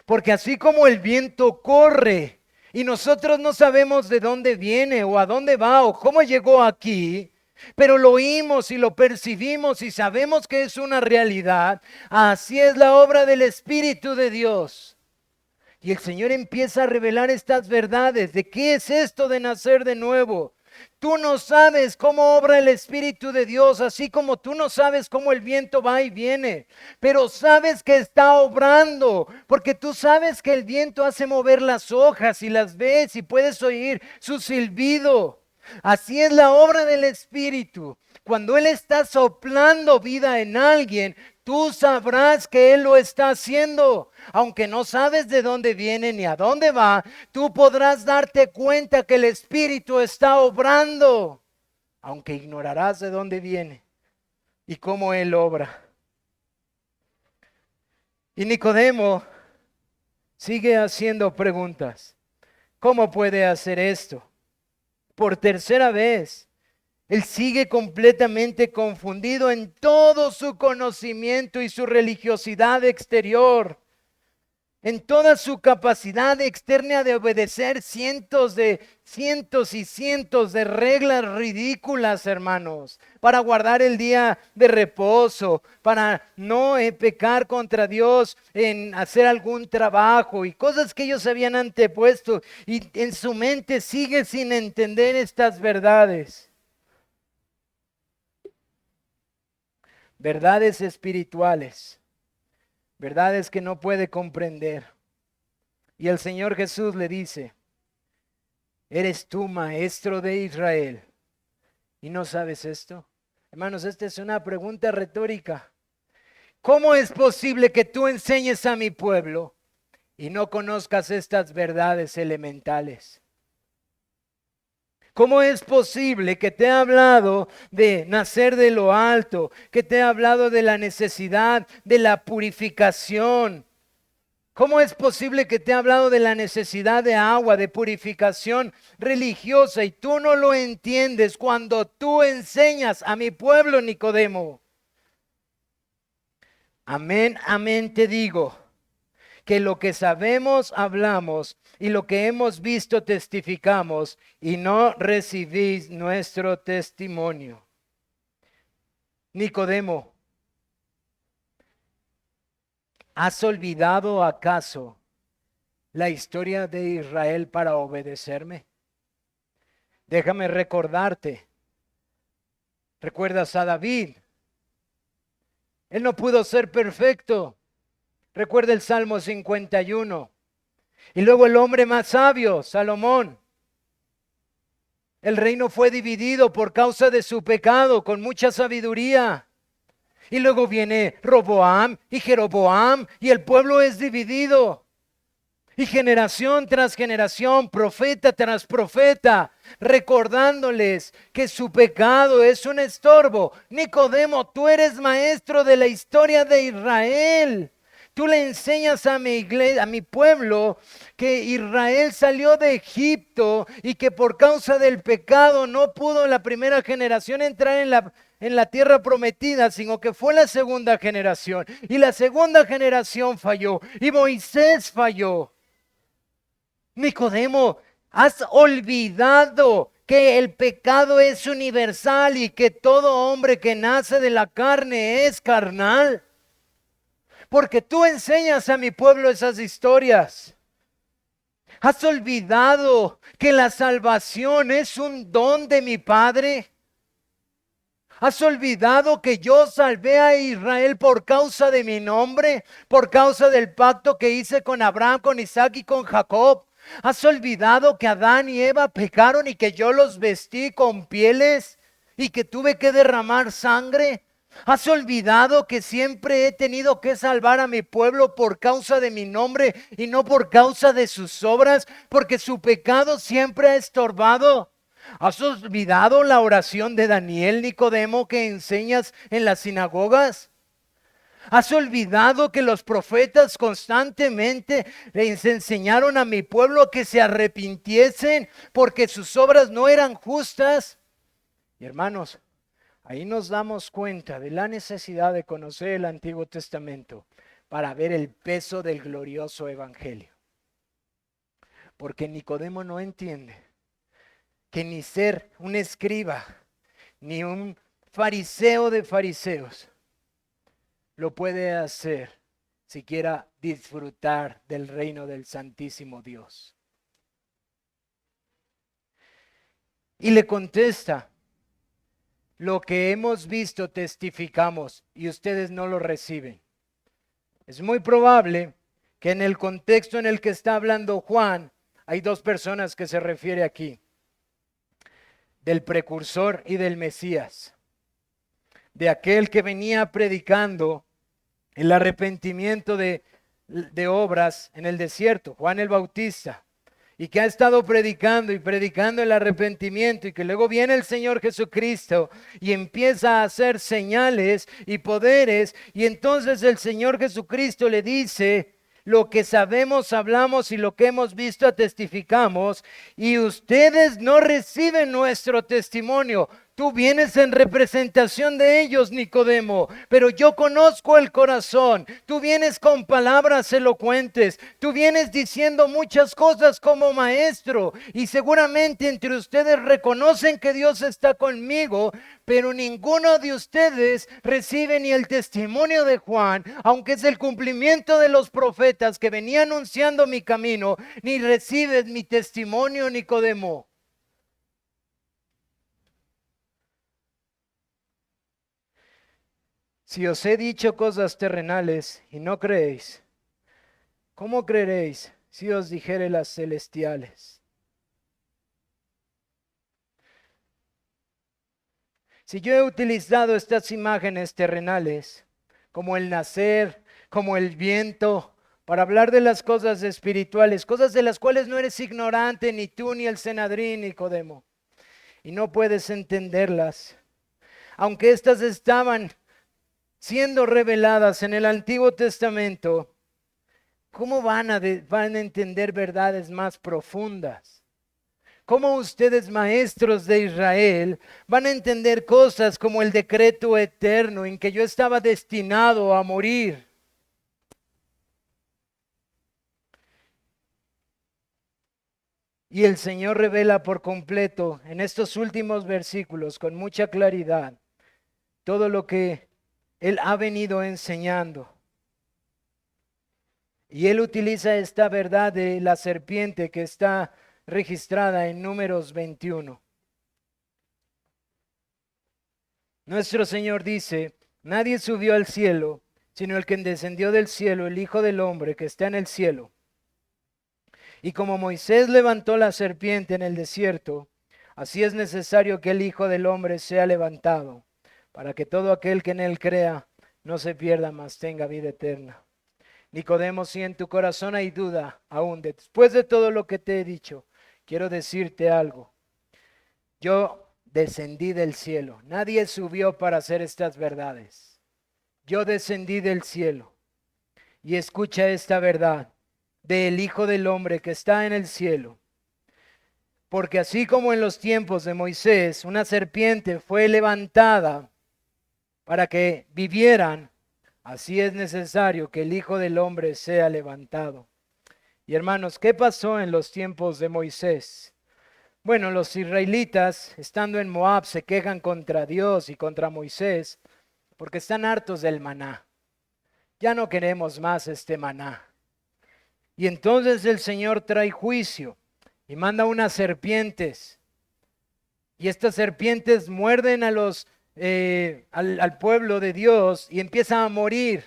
porque así como el viento corre y nosotros no sabemos de dónde viene o a dónde va o cómo llegó aquí, pero lo oímos y lo percibimos y sabemos que es una realidad, así es la obra del Espíritu de Dios. Y el Señor empieza a revelar estas verdades de qué es esto de nacer de nuevo. Tú no sabes cómo obra el Espíritu de Dios, así como tú no sabes cómo el viento va y viene, pero sabes que está obrando, porque tú sabes que el viento hace mover las hojas y las ves y puedes oír su silbido. Así es la obra del Espíritu. Cuando Él está soplando vida en alguien, tú sabrás que Él lo está haciendo. Aunque no sabes de dónde viene ni a dónde va, tú podrás darte cuenta que el Espíritu está obrando, aunque ignorarás de dónde viene y cómo Él obra. Y Nicodemo sigue haciendo preguntas. ¿Cómo puede hacer esto? Por tercera vez Él sigue completamente confundido en todo su conocimiento y su religiosidad exterior, en toda su capacidad externa de obedecer cientos y cientos de reglas ridículas, hermanos, para guardar el día de reposo, para no pecar contra Dios en hacer algún trabajo y cosas que ellos habían antepuesto, y en su mente sigue sin entender estas verdades. Verdades espirituales. Verdades que no puede comprender. Y el Señor Jesús le dice: ¿eres tú maestro de Israel y no sabes esto? Hermanos, esta es una pregunta retórica. ¿Cómo es posible que tú enseñes a mi pueblo y no conozcas estas verdades elementales? ¿Cómo es posible que te he hablado de nacer de lo alto, que te he hablado de la necesidad de la purificación? ¿Cómo es posible que te he hablado de la necesidad de agua, de purificación religiosa, y tú no lo entiendes cuando tú enseñas a mi pueblo, Nicodemo? Amén, amén te digo, que lo que sabemos hablamos y lo que hemos visto testificamos, y no recibís nuestro testimonio. Nicodemo, ¿has olvidado acaso la historia de Israel para obedecerme? Déjame recordarte. ¿Recuerdas a David? Él no pudo ser perfecto. Recuerda el Salmo 51. Y luego el hombre más sabio, Salomón. El reino fue dividido por causa de su pecado con mucha sabiduría. Y luego viene Roboam y Jeroboam, y el pueblo es dividido. Y generación tras generación, profeta tras profeta, recordándoles que su pecado es un estorbo. Nicodemo, tú eres maestro de la historia de Israel. Tú le enseñas a mi iglesia, a mi pueblo, que Israel salió de Egipto y que por causa del pecado no pudo la primera generación entrar en la tierra prometida, sino que fue la segunda generación. Y la segunda generación falló y Moisés falló. Nicodemo, has olvidado que el pecado es universal y que todo hombre que nace de la carne es carnal. Porque tú enseñas a mi pueblo esas historias. ¿Has olvidado que la salvación es un don de mi Padre? ¿Has olvidado que yo salvé a Israel por causa de mi nombre? Por causa del pacto que hice con Abraham, con Isaac y con Jacob. ¿Has olvidado que Adán y Eva pecaron y que yo los vestí con pieles y que tuve que derramar sangre? ¿Has olvidado que siempre he tenido que salvar a mi pueblo por causa de mi nombre y no por causa de sus obras? Porque su pecado siempre ha estorbado. ¿Has olvidado la oración de Daniel, Nicodemo, que enseñas en las sinagogas? ¿Has olvidado que los profetas constantemente les enseñaron a mi pueblo que se arrepintiesen porque sus obras no eran justas? Y hermanos, ahí nos damos cuenta de la necesidad de conocer el Antiguo Testamento para ver el peso del glorioso Evangelio. Porque Nicodemo no entiende que ni ser un escriba, ni un fariseo de fariseos, lo puede hacer si quiera disfrutar del reino del Santísimo Dios. Y le contesta: lo que hemos visto testificamos y ustedes no lo reciben. Es muy probable que en el contexto en el que está hablando Juan, hay dos personas que se refiere aquí: del precursor y del Mesías, de aquel que venía predicando el arrepentimiento de obras en el desierto, Juan el Bautista, y que ha estado predicando y predicando el arrepentimiento, y que luego viene el Señor Jesucristo y empieza a hacer señales y poderes, y entonces el Señor Jesucristo le dice: lo que sabemos hablamos y lo que hemos visto testificamos, y ustedes no reciben nuestro testimonio. Tú vienes en representación de ellos, Nicodemo, pero yo conozco el corazón. Tú vienes con palabras elocuentes. Tú vienes diciendo muchas cosas como maestro. Y seguramente entre ustedes reconocen que Dios está conmigo, pero ninguno de ustedes recibe ni el testimonio de Juan, aunque es el cumplimiento de los profetas que venía anunciando mi camino, ni recibes mi testimonio, Nicodemo. Si os he dicho cosas terrenales y no creéis, ¿cómo creeréis si os dijere las celestiales? Si yo he utilizado estas imágenes terrenales, como el nacer, como el viento, para hablar de las cosas espirituales, cosas de las cuales no eres ignorante, ni tú, ni el Senadrín, Nicodemo, y no puedes entenderlas, aunque estas estaban siendo reveladas en el Antiguo Testamento, ¿cómo van a entender verdades más profundas? ¿Cómo ustedes, maestros de Israel, van a entender cosas como el decreto eterno en que yo estaba destinado a morir? Y el Señor revela por completo en estos últimos versículos con mucha claridad todo lo que Él ha venido enseñando. Y Él utiliza esta verdad de la serpiente que está registrada en Números 21. Nuestro Señor dice, nadie subió al cielo, sino el que descendió del cielo, el Hijo del Hombre que está en el cielo. Y como Moisés levantó la serpiente en el desierto, así es necesario que el Hijo del Hombre sea levantado, para que todo aquel que en él crea no se pierda, mas tenga vida eterna. Nicodemo, si en tu corazón hay duda aún, después de todo lo que te he dicho, quiero decirte algo. Yo descendí del cielo. Nadie subió para hacer estas verdades. Yo descendí del cielo. Y escucha esta verdad del Hijo del Hombre que está en el cielo. Porque así como en los tiempos de Moisés, una serpiente fue levantada para que vivieran, así es necesario que el Hijo del Hombre sea levantado. Y hermanos, ¿qué pasó en los tiempos de Moisés? Bueno, los israelitas, estando en Moab, se quejan contra Dios y contra Moisés porque están hartos del maná. Ya no queremos más este maná. Y entonces el Señor trae juicio y manda unas serpientes. Y estas serpientes muerden a al pueblo de Dios y empiezan a morir.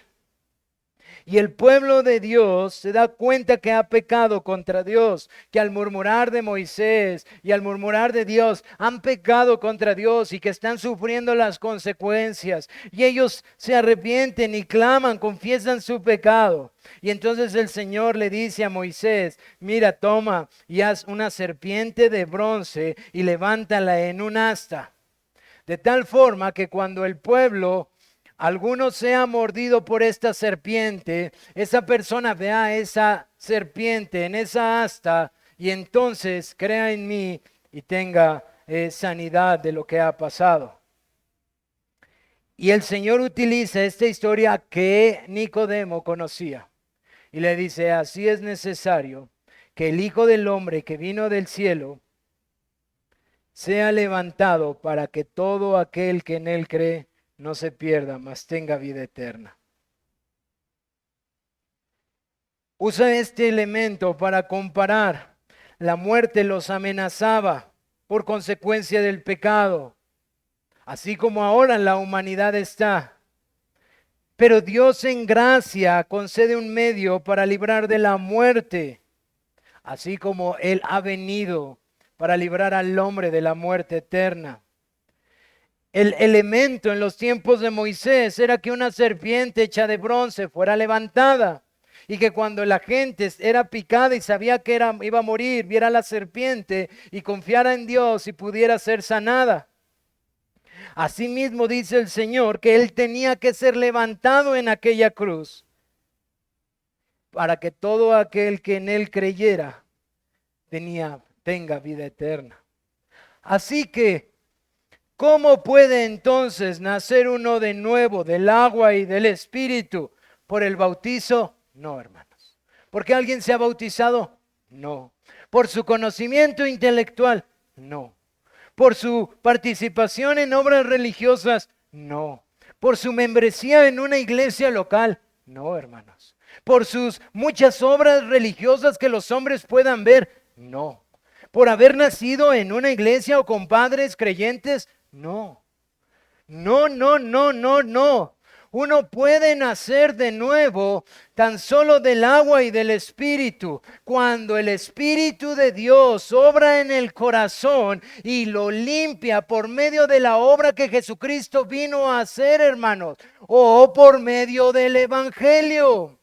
Y el pueblo de Dios se da cuenta que ha pecado contra Dios, que al murmurar de Moisés y al murmurar de Dios han pecado contra Dios y que están sufriendo las consecuencias. Y ellos se arrepienten y claman, confiesan su pecado. Y entonces el Señor le dice a Moisés, mira, toma y haz una serpiente de bronce y levántala en un asta. De tal forma que cuando el pueblo alguno sea mordido por esta serpiente, esa persona vea esa serpiente en esa asta y entonces crea en mí y tenga sanidad de lo que ha pasado. Y el Señor utiliza esta historia que Nicodemo conocía y le dice, así es necesario que el Hijo del Hombre que vino del cielo sea levantado para que todo aquel que en él cree no se pierda, mas tenga vida eterna. Usa este elemento para comparar. La muerte los amenazaba por consecuencia del pecado, así como ahora la humanidad está. Pero Dios en gracia concede un medio para librar de la muerte, así como Él ha venido para librar al hombre de la muerte eterna. El elemento en los tiempos de Moisés era que una serpiente hecha de bronce fuera levantada y que cuando la gente era picada y sabía que iba a morir, viera la serpiente y confiara en Dios y pudiera ser sanada. Asimismo dice el Señor que Él tenía que ser levantado en aquella cruz para que todo aquel que en Él creyera tenga vida eterna. Así que ¿Cómo puede entonces nacer uno de nuevo del agua y del Espíritu? ¿Por el bautizo? No, hermanos. ¿Porque alguien se ha bautizado? No. ¿Por su conocimiento intelectual? No. ¿Por su participación en obras religiosas? No. ¿Por su membresía en una iglesia local? No, hermanos. ¿Por sus muchas obras religiosas que los hombres puedan ver? No. ¿Por haber nacido en una iglesia o con padres creyentes? No. No, no, no, no, no. Uno puede nacer de nuevo tan solo del agua y del Espíritu, cuando el Espíritu de Dios obra en el corazón y lo limpia por medio de la obra que Jesucristo vino a hacer, hermanos, o por medio del Evangelio.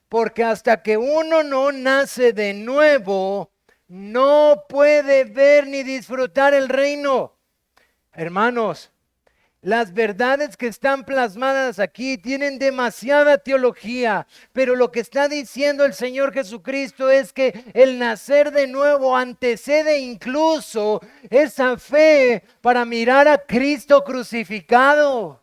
Porque hasta que uno no nace de nuevo, no puede ver ni disfrutar el reino. Hermanos, las verdades que están plasmadas aquí tienen demasiada teología, pero lo que está diciendo el Señor Jesucristo es que el nacer de nuevo antecede incluso esa fe para mirar a Cristo crucificado.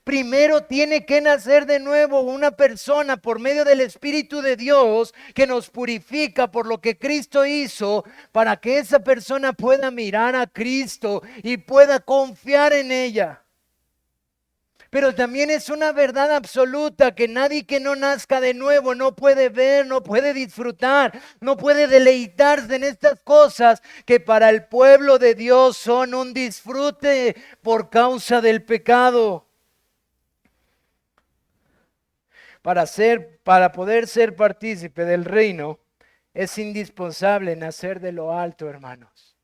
Primero tiene que nacer de nuevo una persona por medio del Espíritu de Dios que nos purifica por lo que Cristo hizo, para que esa persona pueda mirar a Cristo y pueda confiar en ella. Pero también es una verdad absoluta que nadie que no nazca de nuevo no puede ver, no puede disfrutar, no puede deleitarse en estas cosas que para el pueblo de Dios son un disfrute por causa del pecado. Para poder ser partícipe del reino, es indispensable nacer de lo alto, hermanos.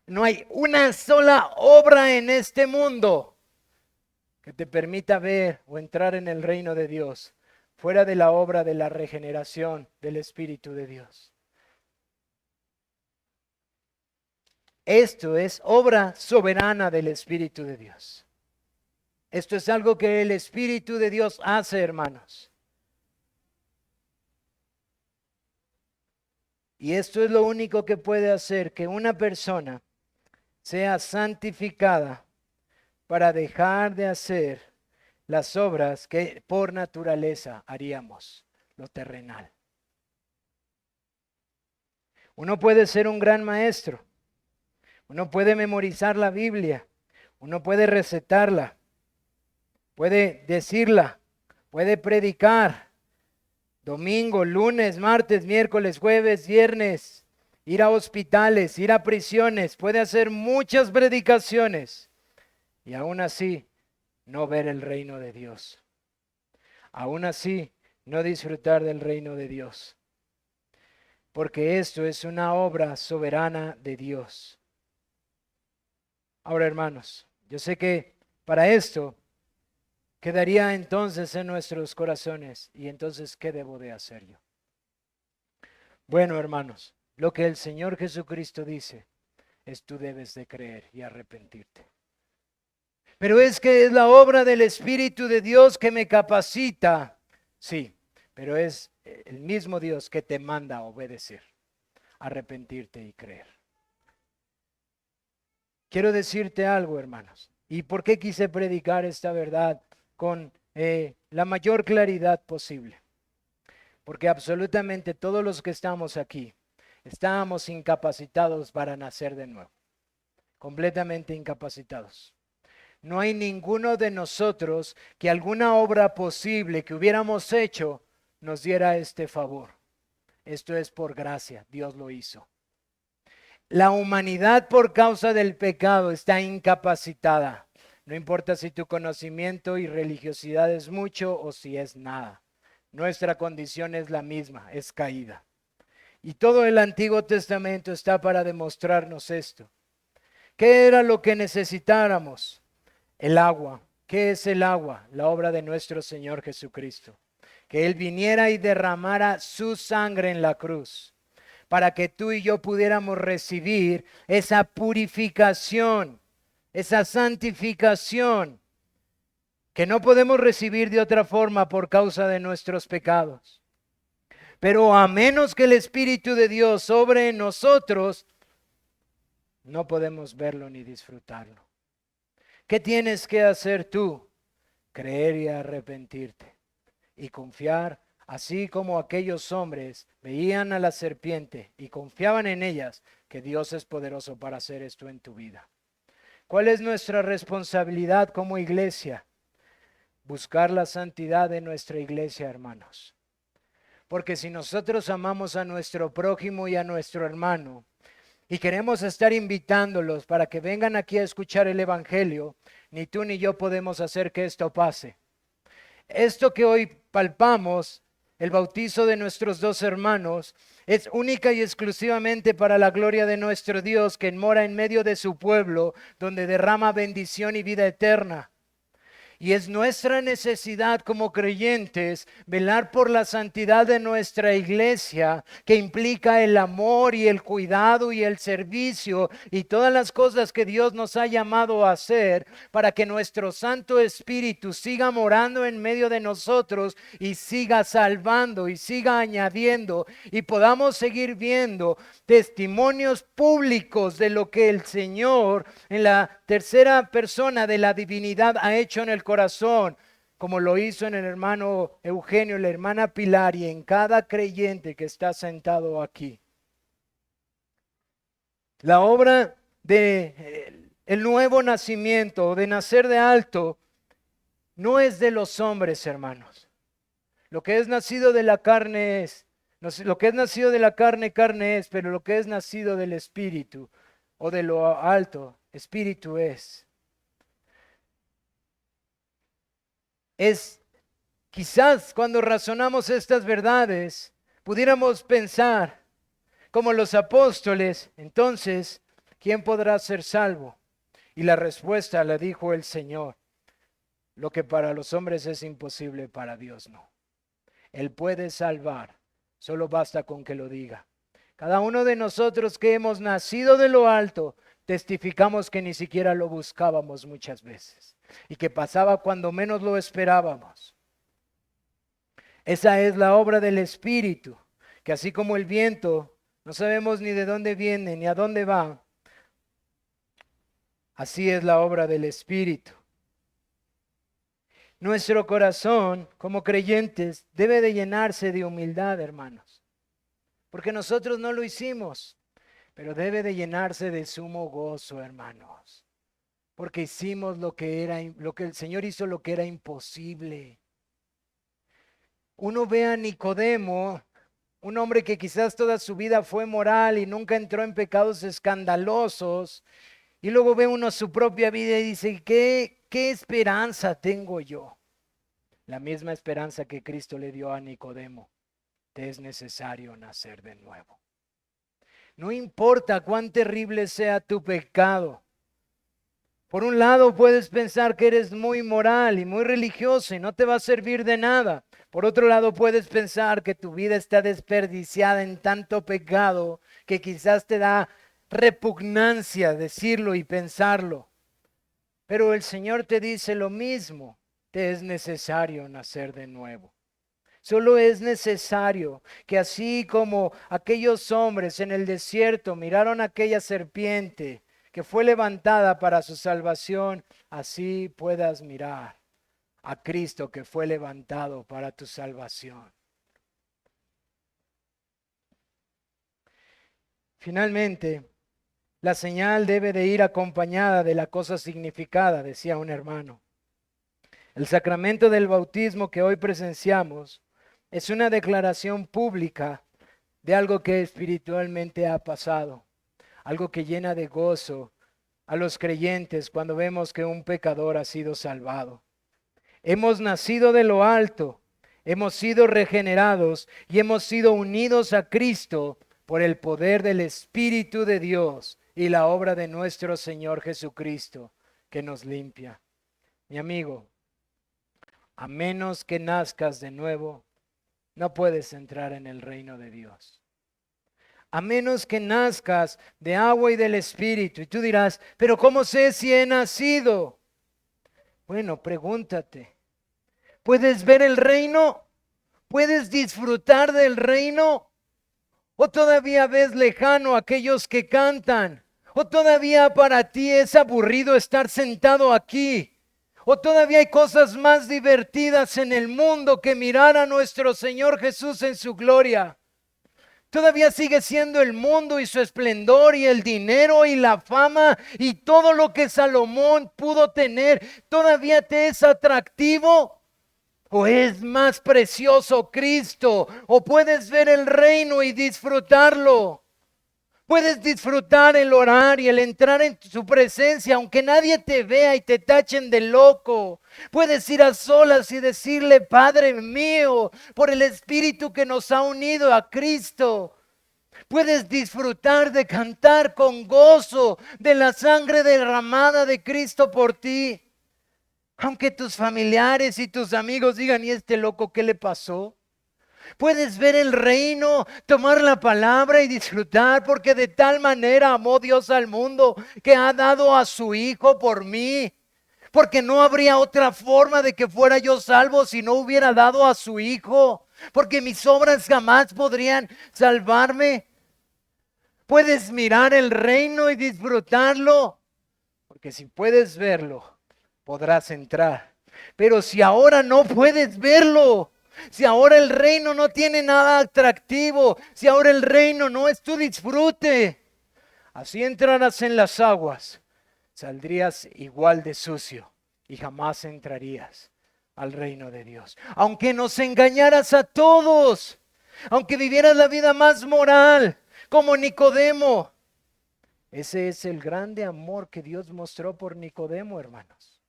No hay una sola obra en este mundo que te permita ver o entrar en el reino de Dios fuera de la obra de la regeneración del Espíritu de Dios. Esto es obra soberana del Espíritu de Dios. Esto es algo que el Espíritu de Dios hace, hermanos. Y esto es lo único que puede hacer que una persona sea santificada para dejar de hacer las obras que por naturaleza haríamos, lo terrenal. Uno puede ser un gran maestro, uno puede memorizar la Biblia, uno puede recetarla, puede decirla, puede predicar domingo, lunes, martes, miércoles, jueves, viernes, ir a hospitales, ir a prisiones, puede hacer muchas predicaciones y aún así no ver el reino de Dios. Aún así no disfrutar del reino de Dios. Porque esto es una obra soberana de Dios. Ahora, hermanos, yo sé que para esto quedaría entonces en nuestros corazones. ¿Y entonces qué debo de hacer yo? Bueno, hermanos, lo que el Señor Jesucristo dice es: tú debes de creer y arrepentirte. Pero es que es la obra del Espíritu de Dios que me capacita. Sí, pero es el mismo Dios que te manda a obedecer, arrepentirte y creer. Quiero decirte algo, hermanos. ¿Y por qué quise predicar esta verdad con la mayor claridad posible? Porque absolutamente todos los que estamos aquí estábamos incapacitados para nacer de nuevo. Completamente incapacitados. No hay ninguno de nosotros que alguna obra posible que hubiéramos hecho nos diera este favor. Esto es por gracia, Dios lo hizo. La humanidad por causa del pecado está incapacitada. No importa si tu conocimiento y religiosidad es mucho o si es nada. Nuestra condición es la misma, es caída. Y todo el Antiguo Testamento está para demostrarnos esto. ¿Qué era lo que necesitáramos? El agua. ¿Qué es el agua? La obra de nuestro Señor Jesucristo. Que Él viniera y derramara su sangre en la cruz, para que tú y yo pudiéramos recibir esa purificación, esa santificación, que no podemos recibir de otra forma por causa de nuestros pecados. Pero a menos que el Espíritu de Dios sobre en nosotros, no podemos verlo ni disfrutarlo. ¿Qué tienes que hacer tú? Creer y arrepentirte y confiar, así como aquellos hombres veían a la serpiente y confiaban en ellas, que Dios es poderoso para hacer esto en tu vida. ¿Cuál es nuestra responsabilidad como iglesia? Buscar la santidad de nuestra iglesia, hermanos. Porque si nosotros amamos a nuestro prójimo y a nuestro hermano y queremos estar invitándolos para que vengan aquí a escuchar el evangelio, ni tú ni yo podemos hacer que esto pase. Esto que hoy palpamos, el bautizo de nuestros dos hermanos, es única y exclusivamente para la gloria de nuestro Dios, que mora en medio de su pueblo, donde derrama bendición y vida eterna. Y es nuestra necesidad como creyentes velar por la santidad de nuestra iglesia, que implica el amor y el cuidado y el servicio y todas las cosas que Dios nos ha llamado a hacer, para que nuestro Santo Espíritu siga morando en medio de nosotros y siga salvando y siga añadiendo, y podamos seguir viendo testimonios públicos de lo que el Señor en la tercera persona de la divinidad ha hecho en el corazón, como lo hizo en el hermano Eugenio, la hermana Pilar, y en cada creyente que está sentado aquí. La obra de el nuevo nacimiento, de nacer de alto, no es de los hombres, hermanos. Lo que es nacido de la carne es, lo que es nacido de la carne, carne es, pero lo que es nacido del Espíritu o de lo alto, Espíritu es. Es quizás cuando razonamos estas verdades, pudiéramos pensar como los apóstoles, entonces, ¿quién podrá ser salvo? Y la respuesta la dijo el Señor: lo que para los hombres es imposible, para Dios no. Él puede salvar, solo basta con que lo diga. Cada uno de nosotros que hemos nacido de lo alto, testificamos que ni siquiera lo buscábamos muchas veces y que pasaba cuando menos lo esperábamos. Esa es la obra del Espíritu, que así como el viento, no sabemos ni de dónde viene ni a dónde va, así es la obra del Espíritu. Nuestro corazón, como creyentes, debe de llenarse de humildad, hermanos, porque nosotros no lo hicimos, pero debe de llenarse de sumo gozo, hermanos, porque hicimos lo que el Señor hizo, lo que era imposible. Uno ve a Nicodemo, un hombre que quizás toda su vida fue moral y nunca entró en pecados escandalosos, y luego ve uno su propia vida y dice: ¿qué esperanza tengo yo? La misma esperanza que Cristo le dio a Nicodemo: te es necesario nacer de nuevo. No importa cuán terrible sea tu pecado. Por un lado puedes pensar que eres muy moral y muy religioso y no te va a servir de nada. Por otro lado puedes pensar que tu vida está desperdiciada en tanto pecado que quizás te da repugnancia decirlo y pensarlo. Pero el Señor te dice lo mismo: te es necesario nacer de nuevo. Solo es necesario que, así como aquellos hombres en el desierto miraron a aquella serpiente que fue levantada para su salvación, así puedas mirar a Cristo que fue levantado para tu salvación. Finalmente, la señal debe de ir acompañada de la cosa significada, decía un hermano. El sacramento del bautismo que hoy presenciamos es una declaración pública de algo que espiritualmente ha pasado, algo que llena de gozo a los creyentes cuando vemos que un pecador ha sido salvado. Hemos nacido de lo alto, hemos sido regenerados y hemos sido unidos a Cristo por el poder del Espíritu de Dios y la obra de nuestro Señor Jesucristo, que nos limpia. Mi amigo, a menos que nazcas de nuevo, no puedes entrar en el reino de Dios. A menos que nazcas de agua y del Espíritu. Y tú dirás: pero ¿cómo sé si he nacido? Bueno, pregúntate. ¿Puedes ver el reino? ¿Puedes disfrutar del reino? ¿O todavía ves lejano a aquellos que cantan? ¿O todavía para ti es aburrido estar sentado aquí? ¿O todavía hay cosas más divertidas en el mundo que mirar a nuestro Señor Jesús en su gloria? Todavía sigue siendo el mundo y su esplendor y el dinero y la fama y todo lo que Salomón pudo tener. ¿Todavía te es atractivo? ¿O es más precioso Cristo? ¿O puedes ver el reino y disfrutarlo? Puedes disfrutar el orar y el entrar en su presencia, aunque nadie te vea y te tachen de loco. Puedes ir a solas y decirle, Padre mío, por el Espíritu que nos ha unido a Cristo. Puedes disfrutar de cantar con gozo de la sangre derramada de Cristo por ti. Aunque tus familiares y tus amigos digan, ¿y este loco qué le pasó? Puedes ver el reino, tomar la palabra y disfrutar, porque de tal manera amó Dios al mundo que ha dado a su Hijo por mí. Porque no habría otra forma de que fuera yo salvo si no hubiera dado a su Hijo. Porque mis obras jamás podrían salvarme. Puedes mirar el reino y disfrutarlo, porque si puedes verlo, podrás entrar. Pero si ahora no puedes verlo, si ahora el reino no tiene nada atractivo, si ahora el reino no es tu disfrute, así entrarás en las aguas, saldrías igual de sucio y jamás entrarías al reino de Dios. Aunque nos engañaras a todos, aunque vivieras la vida más moral, como Nicodemo. Ese es el grande amor que Dios mostró por Nicodemo, hermanos.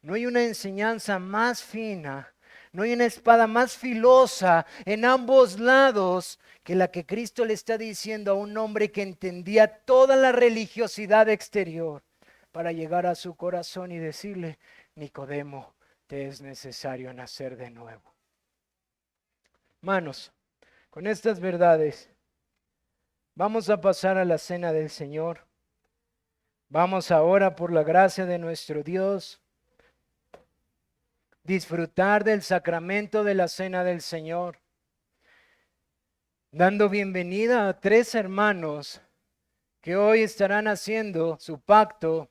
No hay una enseñanza más fina, no hay una espada más filosa en ambos lados que la que Cristo le está diciendo a un hombre que entendía toda la religiosidad exterior para llegar a su corazón y decirle, Nicodemo, te es necesario nacer de nuevo. Hermanos, con estas verdades vamos a pasar a la cena del Señor. Vamos ahora, por la gracia de nuestro Dios, disfrutar del sacramento de la cena del Señor, dando bienvenida a 3 hermanos que hoy estarán haciendo su pacto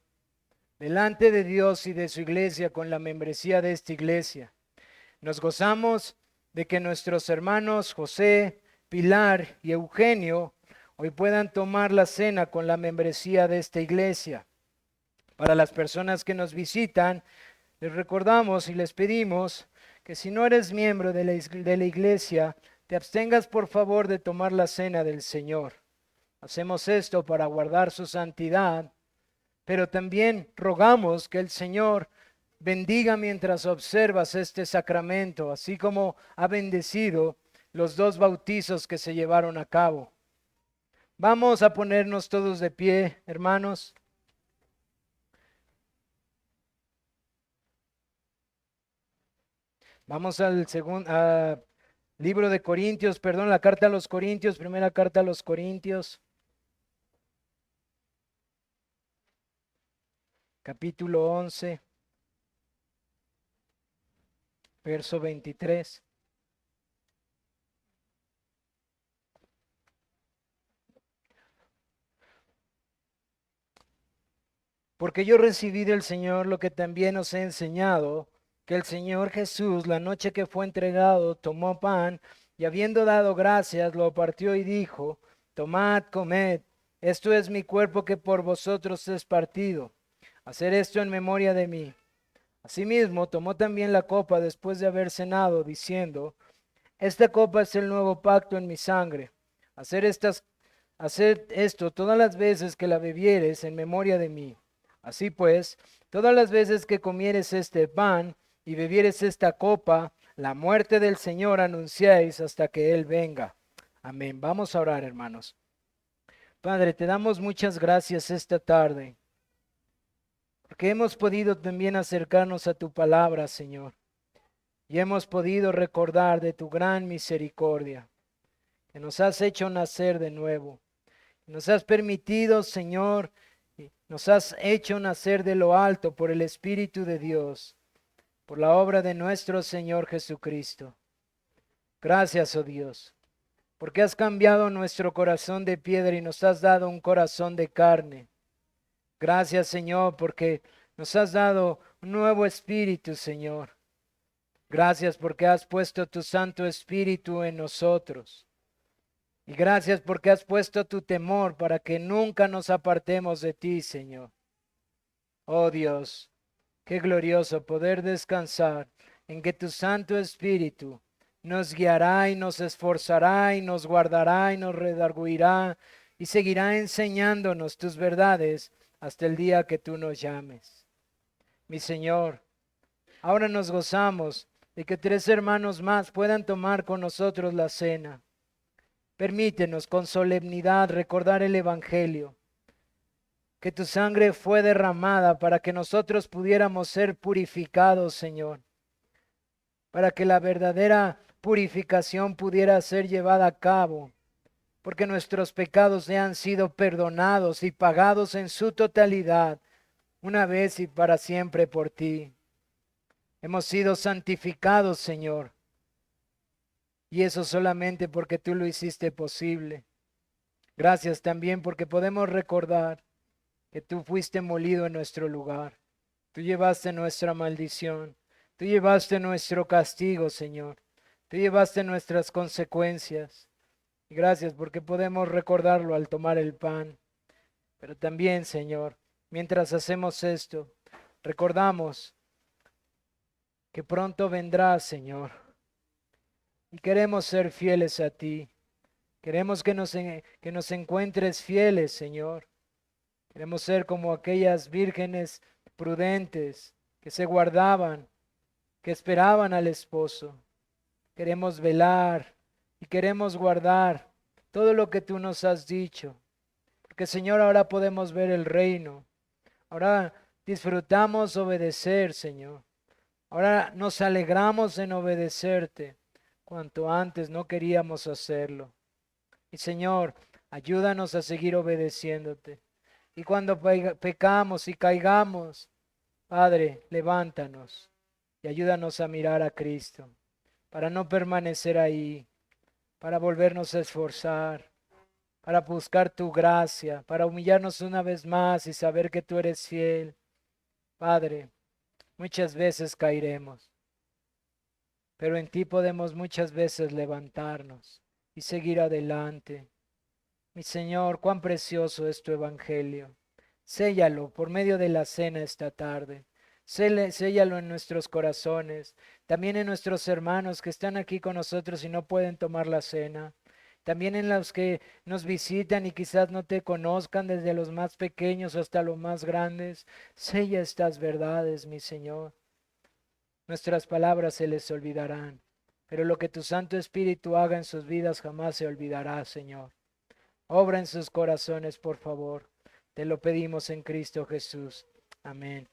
delante de Dios y de su iglesia con la membresía de esta iglesia. Nos gozamos de que nuestros hermanos José, Pilar y Eugenio hoy puedan tomar la cena con la membresía de esta iglesia. Para las personas que nos visitan, les recordamos y les pedimos que si no eres miembro de la iglesia, te abstengas por favor de tomar la cena del Señor. Hacemos esto para guardar su santidad, pero también rogamos que el Señor bendiga mientras observas este sacramento, así como ha bendecido los 2 bautizos que se llevaron a cabo. Vamos a ponernos todos de pie, hermanos. Vamos al libro de Corintios, perdón, la carta a los Corintios, primera carta a los Corintios, capítulo 11, verso 23. Porque yo recibí del Señor lo que también os he enseñado, que el Señor Jesús, la noche que fue entregado, tomó pan y habiendo dado gracias, lo partió y dijo, tomad, comed, esto es mi cuerpo que por vosotros es partido. Hacer esto en memoria de mí. Asimismo, tomó también la copa después de haber cenado, diciendo, esta copa es el nuevo pacto en mi sangre. Haced esto todas las veces que la bebieres en memoria de mí. Así pues, todas las veces que comieres este pan y bebieres esta copa, la muerte del Señor anunciáis hasta que Él venga. Amén. Vamos a orar, hermanos. Padre, te damos muchas gracias esta tarde, porque hemos podido también acercarnos a tu palabra, Señor, y hemos podido recordar de tu gran misericordia, que nos has hecho nacer de nuevo. Nos has permitido, Señor, nos has hecho nacer de lo alto por el Espíritu de Dios, por la obra de nuestro Señor Jesucristo. Gracias, oh Dios, porque has cambiado nuestro corazón de piedra y nos has dado un corazón de carne. Gracias, Señor, porque nos has dado un nuevo espíritu, Señor. Gracias porque has puesto tu Santo Espíritu en nosotros. Y gracias porque has puesto tu temor para que nunca nos apartemos de ti, Señor. Oh Dios, qué glorioso poder descansar en que tu Santo Espíritu nos guiará y nos esforzará y nos guardará y nos redarguirá y seguirá enseñándonos tus verdades hasta el día que tú nos llames. Mi Señor, ahora nos gozamos de que 3 hermanos más puedan tomar con nosotros la cena. Permítenos con solemnidad recordar el Evangelio, que tu sangre fue derramada para que nosotros pudiéramos ser purificados, Señor, para que la verdadera purificación pudiera ser llevada a cabo, porque nuestros pecados ya han sido perdonados y pagados en su totalidad, una vez y para siempre por ti. Hemos sido santificados, Señor, y eso solamente porque tú lo hiciste posible. Gracias también porque podemos recordar que tú fuiste molido en nuestro lugar. Tú llevaste nuestra maldición. Tú llevaste nuestro castigo, Señor. Tú llevaste nuestras consecuencias. Y gracias porque podemos recordarlo al tomar el pan. Pero también, Señor, mientras hacemos esto, recordamos que pronto vendrás, Señor. Y queremos ser fieles a ti. Queremos que nos encuentres fieles, Señor. Queremos ser como aquellas vírgenes prudentes que se guardaban, que esperaban al esposo. Queremos velar y queremos guardar todo lo que tú nos has dicho. Porque Señor, ahora podemos ver el reino. Ahora disfrutamos obedecer, Señor. Ahora nos alegramos en obedecerte, cuanto antes no queríamos hacerlo. Y Señor, ayúdanos a seguir obedeciéndote. Y cuando pecamos y caigamos, Padre, levántanos y ayúdanos a mirar a Cristo, para no permanecer ahí, para volvernos a esforzar, para buscar tu gracia, para humillarnos una vez más y saber que tú eres fiel. Padre, muchas veces caeremos, pero en ti podemos muchas veces levantarnos y seguir adelante. Mi Señor, cuán precioso es tu evangelio. Séllalo por medio de la cena esta tarde. Séllalo en nuestros corazones, también en nuestros hermanos que están aquí con nosotros y no pueden tomar la cena. También en los que nos visitan y quizás no te conozcan, desde los más pequeños hasta los más grandes. Sella estas verdades, mi Señor. Nuestras palabras se les olvidarán, pero lo que tu Santo Espíritu haga en sus vidas jamás se olvidará, Señor. Obra en sus corazones, por favor. Te lo pedimos en Cristo Jesús. Amén.